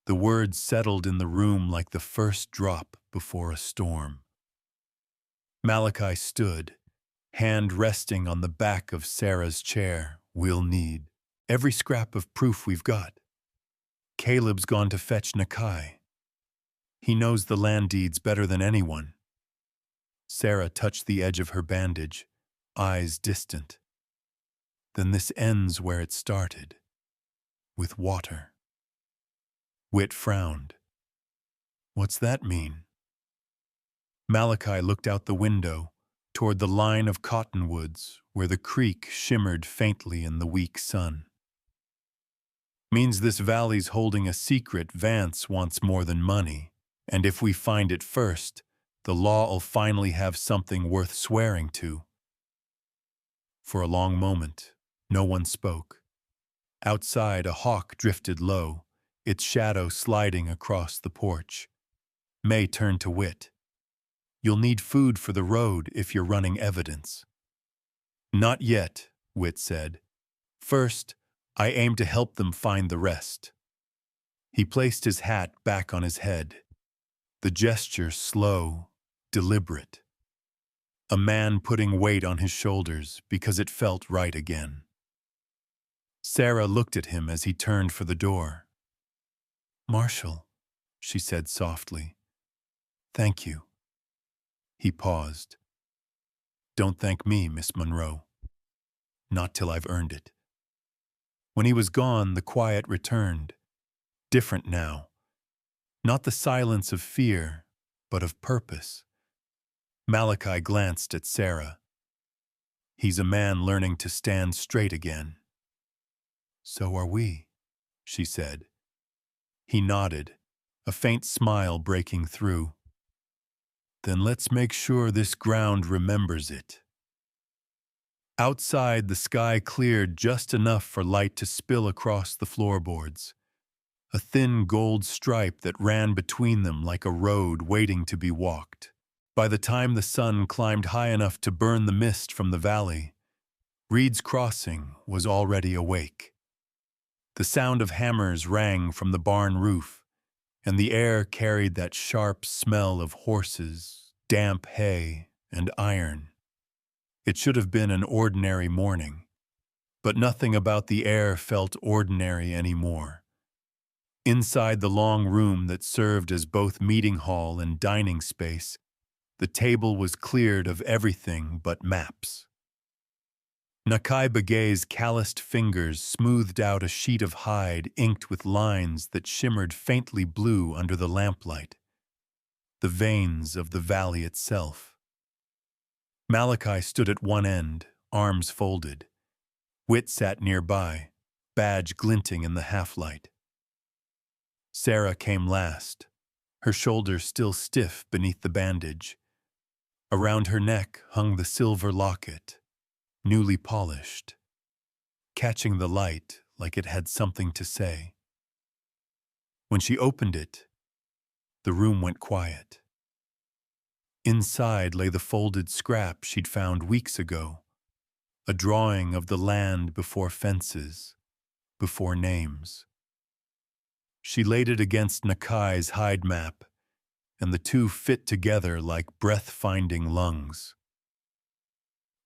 The words settled in the room like the first drop before a storm. Malachi stood, hand resting on the back of Sarah's chair. We'll need every scrap of proof we've got. Caleb's gone to fetch Nakai. He knows the land deeds better than anyone. Sarah touched the edge of her bandage, eyes distant. Then this ends where it started, with water. Whit frowned. What's that mean? Malachi looked out the window, toward the line of cottonwoods where the creek shimmered faintly in the weak sun. Means this valley's holding a secret Vance wants more than money, and if we find it first, the law'll finally have something worth swearing to. For a long moment, no one spoke. Outside, a hawk drifted low, its shadow sliding across the porch. May turned to Whit. You'll need food for the road if you're running evidence. Not yet, Whit said. First, I aim to help them find the rest. He placed his hat back on his head, the gesture slow, deliberate. A man putting weight on his shoulders because it felt right again. Sarah looked at him as he turned for the door. Marshal, she said softly. Thank you. He paused. Don't thank me, Miss Monroe. Not till I've earned it. When he was gone, the quiet returned. Different now. Not the silence of fear, but of purpose. Malachi glanced at Sarah. He's a man learning to stand straight again. So are we, she said. He nodded, a faint smile breaking through. Then let's make sure this ground remembers it. Outside, the sky cleared just enough for light to spill across the floorboards, a thin gold stripe that ran between them like a road waiting to be walked. By the time the sun climbed high enough to burn the mist from the valley, Reed's Crossing was already awake. The sound of hammers rang from the barn roof, and the air carried that sharp smell of horses, damp hay, and iron. It should have been an ordinary morning, but nothing about the air felt ordinary anymore. Inside the long room that served as both meeting hall and dining space, the table was cleared of everything but maps. Nakai Begay's calloused fingers smoothed out a sheet of hide inked with lines that shimmered faintly blue under the lamplight, the veins of the valley itself. Malachi stood at one end, arms folded. Whit sat nearby, badge glinting in the half-light. Sarah came last, her shoulders still stiff beneath the bandage. Around her neck hung the silver locket, newly polished, catching the light like it had something to say. When she opened it, the room went quiet. Inside lay the folded scrap she'd found weeks ago, a drawing of the land before fences, before names. She laid it against Nakai's hide map, and the two fit together like breath-finding lungs.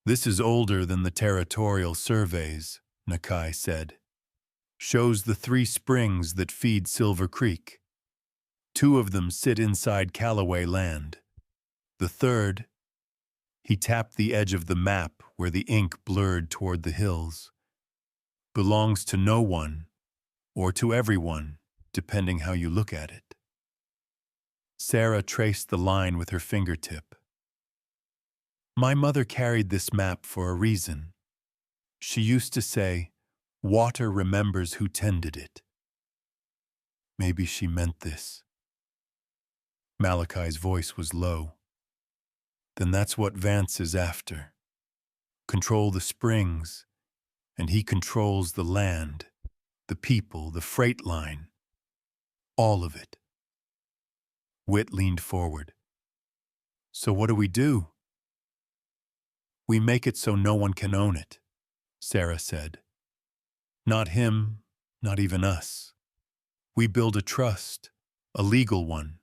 This is older than the territorial surveys, Nakai said. Shows the 3 springs that feed Silver Creek. 2 of them sit inside Callaway land. The third, he tapped the edge of the map where the ink blurred toward the hills, belongs to no one, or to everyone, depending how you look at it. Sarah traced the line with her fingertip. My mother carried this map for a reason. She used to say, "Water remembers who tended it." Maybe she meant this. Malachi's voice was low. Then that's what Vance is after. Control the springs, and he controls the land, the people, the freight line. All of it. Whit leaned forward. So what do we do? We make it so no one can own it, Sarah said. Not him, not even us. We build a trust, a legal one.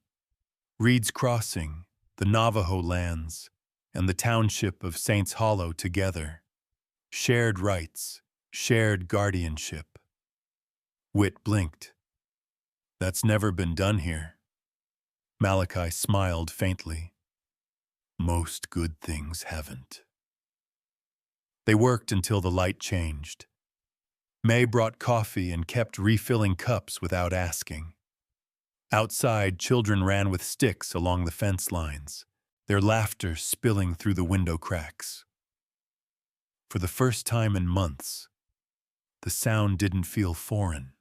Reed's Crossing, the Navajo lands, and the township of Saints Hollow together. Shared rights, shared guardianship. Whit blinked. That's never been done here. Malachi smiled faintly. Most good things haven't. They worked until the light changed. May brought coffee and kept refilling cups without asking. Outside, children ran with sticks along the fence lines, their laughter spilling through the window cracks. For the first time in months, the sound didn't feel foreign.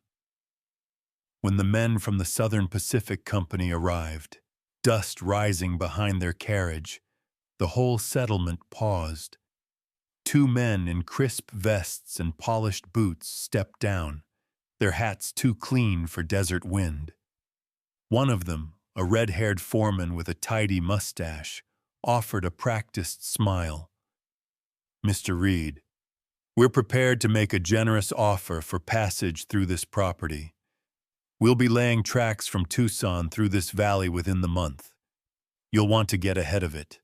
When the men from the Southern Pacific Company arrived, dust rising behind their carriage, the whole settlement paused. Two men in crisp vests and polished boots stepped down, their hats too clean for desert wind. One of them, a red-haired foreman with a tidy mustache, offered a practiced smile. Mr. Reed, we're prepared to make a generous offer for passage through this property. We'll be laying tracks from Tucson through this valley within the month. You'll want to get ahead of it.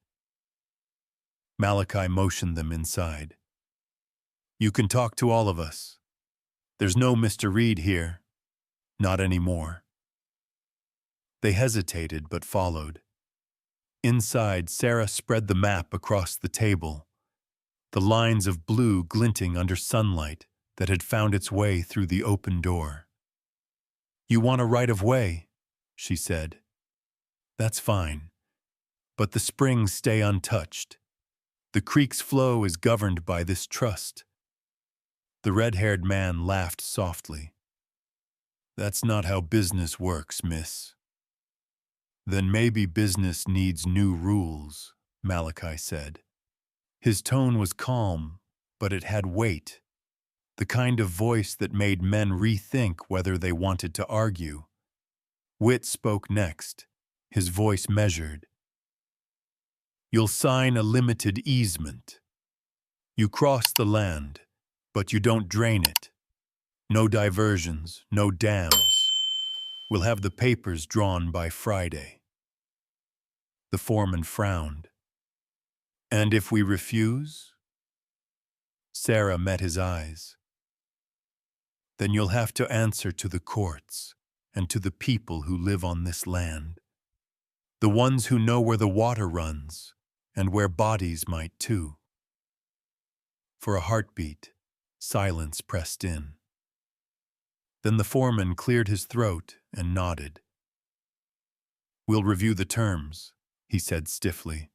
Malachi motioned them inside. You can talk to all of us. There's no Mr. Reed here. Not anymore. They hesitated but followed. Inside, Sarah spread the map across the table, the lines of blue glinting under sunlight that had found its way through the open door. You want a right of way, she said. That's fine, but the springs stay untouched. The creek's flow is governed by this trust. The red-haired man laughed softly. That's not how business works, miss. Then maybe business needs new rules, Malachi said. His tone was calm, but it had weight, the kind of voice that made men rethink whether they wanted to argue. Whit spoke next, his voice measured. You'll sign a limited easement. You cross the land, but you don't drain it. No diversions, no dams. We'll have the papers drawn by Friday. The foreman frowned. And if we refuse? Sarah met his eyes. Then you'll have to answer to the courts and to the people who live on this land. The ones who know where the water runs and where bodies might too. For a heartbeat, silence pressed in. Then the foreman cleared his throat and nodded. We'll review the terms, he said stiffly.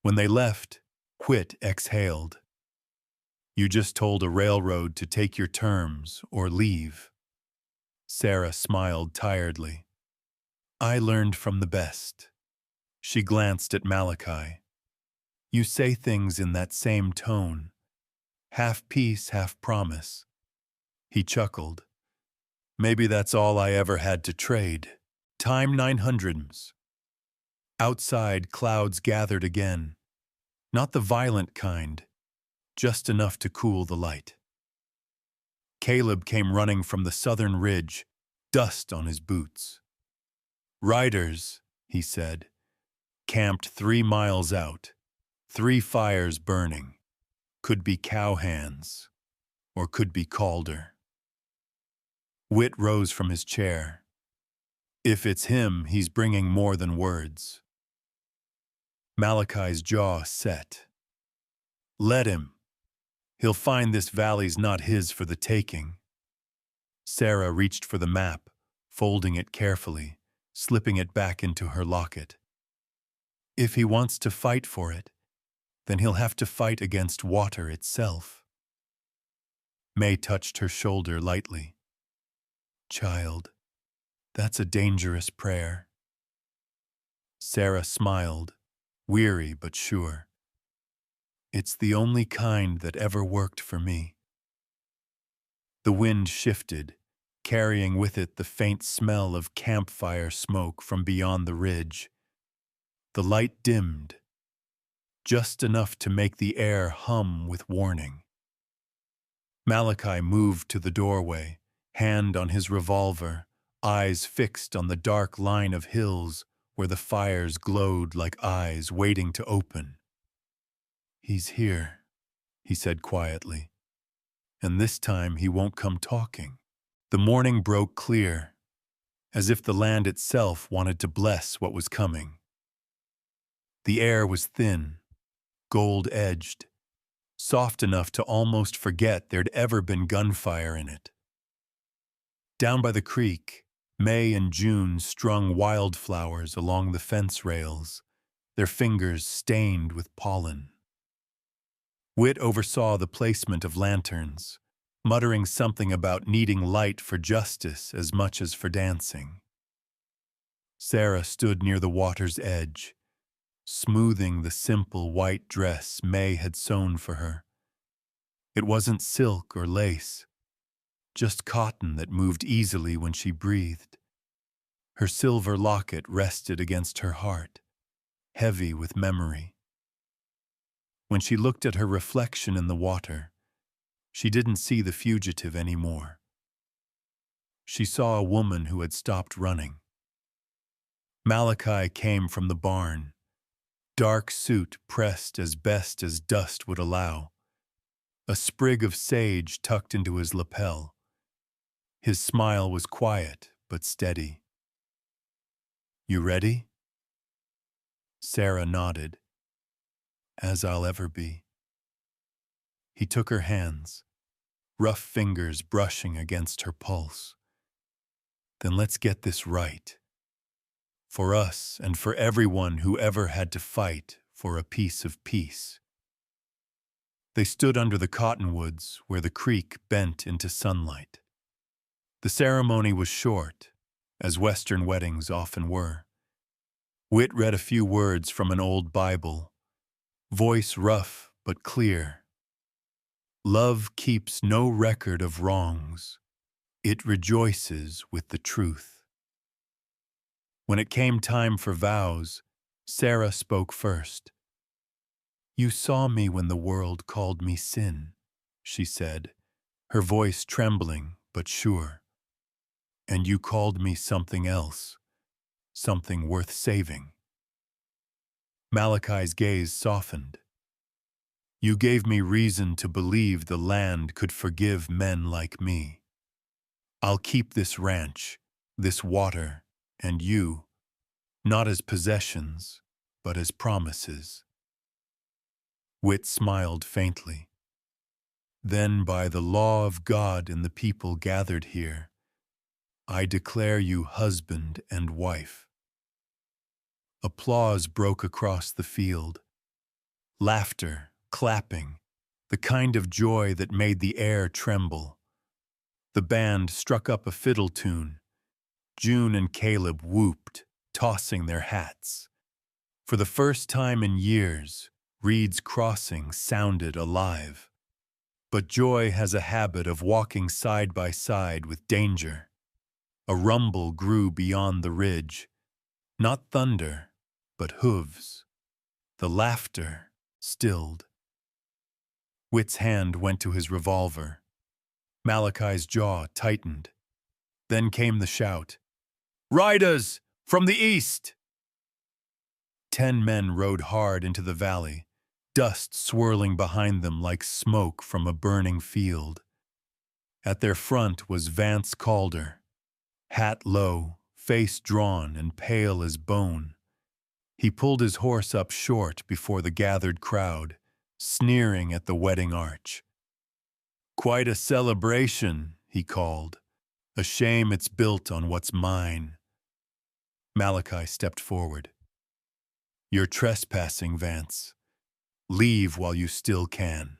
When they left, Whit exhaled. You just told a railroad to take your terms or leave. Sarah smiled tiredly. I learned from the best. She glanced at Malachi. You say things in that same tone. Half peace, half promise. He chuckled. Maybe that's all I ever had to trade. Time 900s. Outside, clouds gathered again. Not the violent kind, just enough to cool the light. Caleb came running from the southern ridge, dust on his boots. Riders, he said, camped 3 miles out, 3 fires burning. Could be cowhands, or could be Calder. Whit rose from his chair. If it's him, he's bringing more than words. Malachi's jaw set. Let him. He'll find this valley's not his for the taking. Sarah reached for the map, folding it carefully, slipping it back into her locket. If he wants to fight for it, then he'll have to fight against water itself. May touched her shoulder lightly. Child, that's a dangerous prayer. Sarah smiled, weary but sure. It's the only kind that ever worked for me. The wind shifted, carrying with it the faint smell of campfire smoke from beyond the ridge. The light dimmed, just enough to make the air hum with warning. Malachi moved to the doorway, hand on his revolver, eyes fixed on the dark line of hills where the fires glowed like eyes waiting to open. He's here, he said quietly, and this time he won't come talking. The morning broke clear, as if the land itself wanted to bless what was coming. The air was thin, gold-edged, soft enough to almost forget there'd ever been gunfire in it. Down by the creek, May and June strung wildflowers along the fence rails, their fingers stained with pollen. Whit oversaw the placement of lanterns, muttering something about needing light for justice as much as for dancing. Sarah stood near the water's edge, smoothing the simple white dress May had sewn for her. It wasn't silk or lace, just cotton that moved easily when she breathed. Her silver locket rested against her heart, heavy with memory. When she looked at her reflection in the water, she didn't see the fugitive anymore. She saw a woman who had stopped running. Malachi came from the barn, dark suit pressed as best as dust would allow, a sprig of sage tucked into his lapel. His smile was quiet but steady. You ready? Sarah nodded. As I'll ever be. He took her hands, rough fingers brushing against her pulse. Then let's get this right. For us and for everyone who ever had to fight for a piece of peace. They stood under the cottonwoods where the creek bent into sunlight. The ceremony was short, as Western weddings often were. Whit read a few words from an old Bible, voice rough but clear. Love keeps no record of wrongs. It rejoices with the truth. When it came time for vows, Sarah spoke first. You saw me when the world called me sin, she said, her voice trembling but sure. And you called me something else, something worth saving. Malachi's gaze softened. You gave me reason to believe the land could forgive men like me. I'll keep this ranch, this water, and you, not as possessions, but as promises. Whit smiled faintly. Then by the law of God and the people gathered here, I declare you husband and wife. Applause broke across the field. Laughter, clapping, the kind of joy that made the air tremble. The band struck up a fiddle tune. June and Caleb whooped, tossing their hats. For the first time in years, Reed's Crossing sounded alive. But joy has a habit of walking side by side with danger. A rumble grew beyond the ridge. Not thunder, but hooves. The laughter stilled. Whit's hand went to his revolver. Malachi's jaw tightened. Then came the shout. Riders! From the east! 10 men rode hard into the valley, dust swirling behind them like smoke from a burning field. At their front was Vance Calder, hat low, face drawn and pale as bone. He pulled his horse up short before the gathered crowd, sneering at the wedding arch. Quite a celebration, he called. A shame it's built on what's mine. Malachi stepped forward. You're trespassing, Vance. Leave while you still can.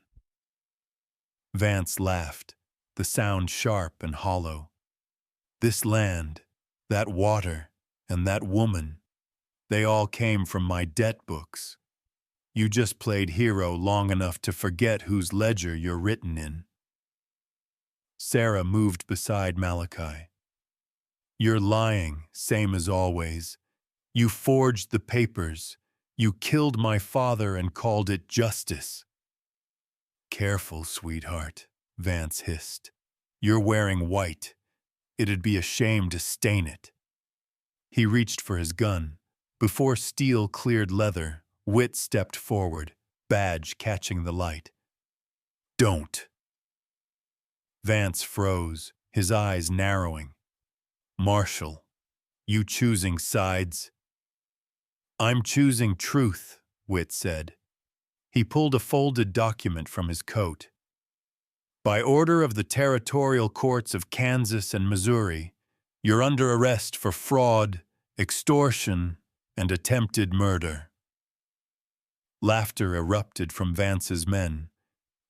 Vance laughed. the sound sharp and hollow. This land, that water, and that woman, they all came from my debt books. You just played hero long enough to forget whose ledger you're written in. Sarah moved beside Malachi. You're lying, same as always. You forged the papers. You killed my father and called it justice. Careful, sweetheart, Vance hissed. You're wearing white. It'd be a shame to stain it. He reached for his gun. Before steel cleared leather, Whit stepped forward, badge catching the light. Don't. Vance froze, his eyes narrowing. Marshall, you choosing sides? I'm choosing truth, Whit said. He pulled a folded document from his coat. By order of the territorial courts of Kansas and Missouri, you're under arrest for fraud, extortion, and attempted murder. Laughter erupted from Vance's men,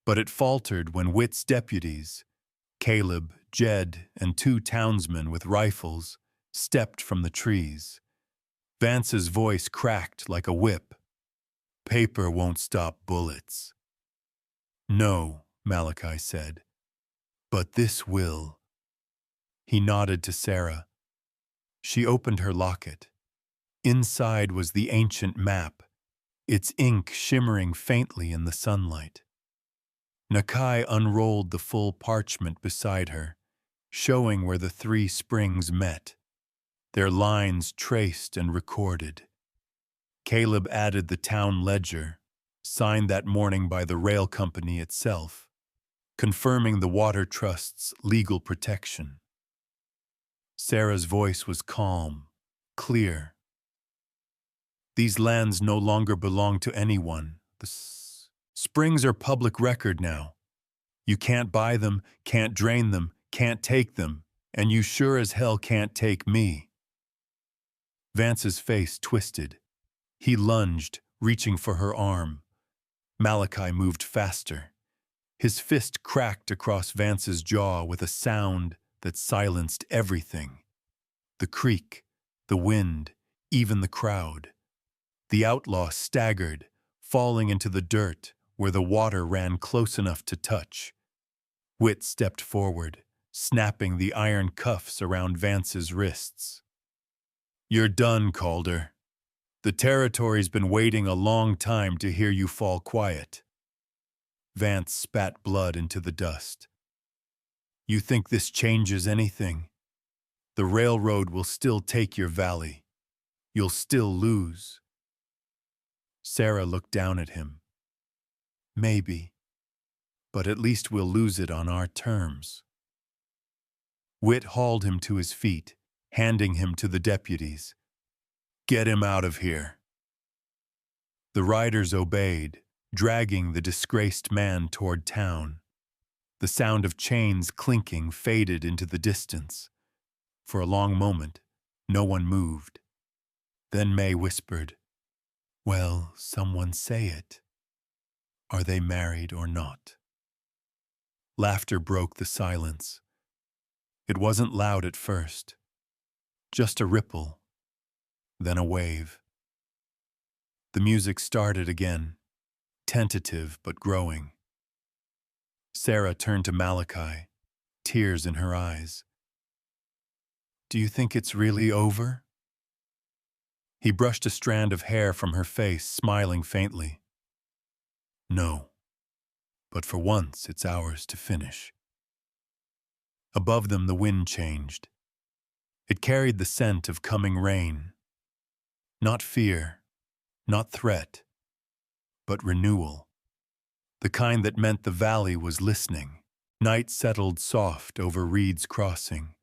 but it faltered when Whit's deputies, Caleb, Jed, and 2 townsmen with rifles, stepped from the trees. Vance's voice cracked like a whip. Paper won't stop bullets. No, Malachi said, but this will. He nodded to Sarah. She opened her locket. Inside was the ancient map, its ink shimmering faintly in the sunlight. Nakai unrolled the full parchment beside her, showing where the 3 springs met, their lines traced and recorded. Caleb added the town ledger, signed that morning by the rail company itself, confirming the water trust's legal protection. Sarah's voice was calm, clear. These lands no longer belong to anyone. The springs are public record now. You can't buy them, can't drain them, can't take them, and you sure as hell can't take me. Vance's face twisted. He lunged, reaching for her arm. Malachi moved faster. His fist cracked across Vance's jaw with a sound that silenced everything. The creek, the wind, even the crowd. The outlaw staggered, falling into the dirt where the water ran close enough to touch. Whit stepped forward, snapping the iron cuffs around Vance's wrists. You're done, Calder. The territory's been waiting a long time to hear you fall quiet. Vance spat blood into the dust. You think this changes anything? The railroad will still take your valley. You'll still lose. Sarah looked down at him. Maybe, but at least we'll lose it on our terms. Whit hauled him to his feet, handing him to the deputies. Get him out of here. The riders obeyed, dragging the disgraced man toward town. The sound of chains clinking faded into the distance. For a long moment, no one moved. Then May whispered, Well, someone say it. Are they married or not? Laughter broke the silence. It wasn't loud at first. Just a ripple, then a wave. The music started again, tentative but growing. Sarah turned to Malachi, tears in her eyes. Do you think it's really over? He brushed a strand of hair from her face, smiling faintly. No, but for once it's ours to finish. Above them the wind changed. It carried the scent of coming rain. Not fear, not threat, but renewal. The kind that meant the valley was listening. Night settled soft over Reed's Crossing.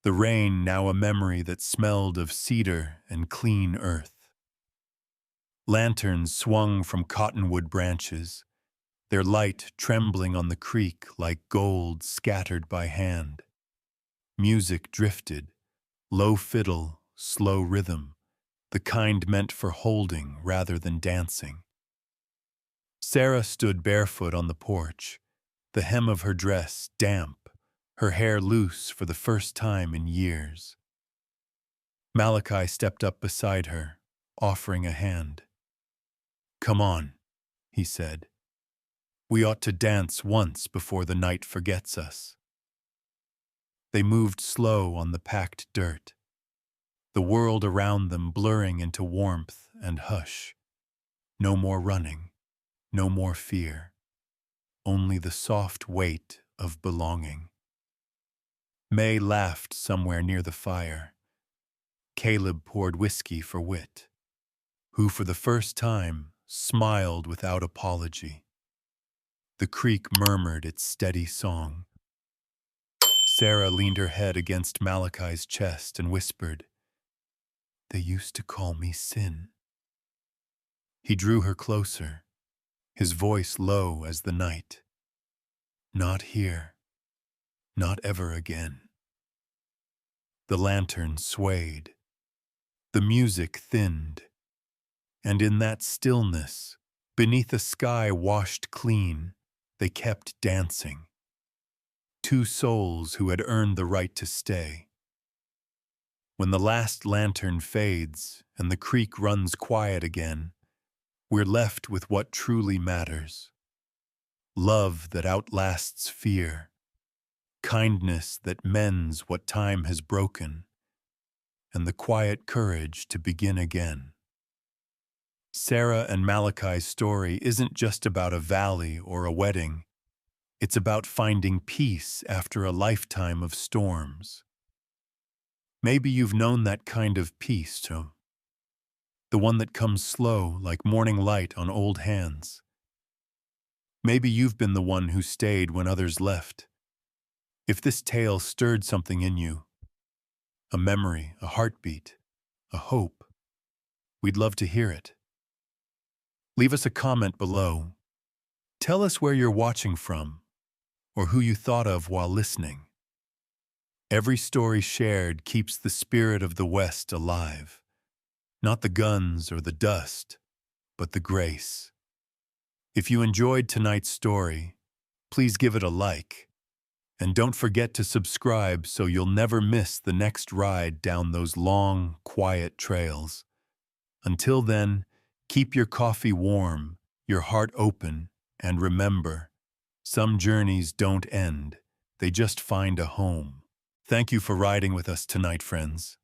The rain now a memory that smelled of cedar and clean earth. Lanterns swung from cottonwood branches, their light trembling on the creek like gold scattered by hand. Music drifted, low fiddle, slow rhythm, the kind meant for holding rather than dancing. Sarah stood barefoot on the porch, the hem of her dress damp her hair loose for the first time in years. Malachi stepped up beside her, offering a hand. "Come on," he said. "We ought to dance once before the night forgets us." They moved slow on the packed dirt, the world around them blurring into warmth and hush. No more running, no more fear, only the soft weight of belonging. May laughed somewhere near the fire. Caleb poured whiskey for Wit, who for the first time smiled without apology. The creek murmured its steady song. Sarah leaned her head against Malachi's chest and whispered, "They used to call me Sin." He drew her closer, his voice low as the night. "Not here, not ever again." The lantern swayed, the music thinned, and in that stillness, beneath a sky washed clean, they kept dancing. Two souls who had earned the right to stay. When the last lantern fades and the creek runs quiet again, we're left with what truly matters. Love that outlasts fear, kindness that mends what time has broken, and the quiet courage to begin again. Sarah and Malachi's story isn't just about a valley or a wedding. It's about finding peace after a lifetime of storms. Maybe you've known that kind of peace, too. The one that comes slow like morning light on old hands. Maybe you've been the one who stayed when others left. If this tale stirred something in you, a memory, a heartbeat, a hope, we'd love to hear it. Leave us a comment below. Tell us where you're watching from, or who you thought of while listening. Every story shared keeps the spirit of the West alive. Not the guns or the dust, but the grace. If you enjoyed tonight's story, please give it a like. And don't forget to subscribe so you'll never miss the next ride down those long, quiet trails. Until then, keep your coffee warm, your heart open, and remember, some journeys don't end, they just find a home. Thank you for riding with us tonight, friends.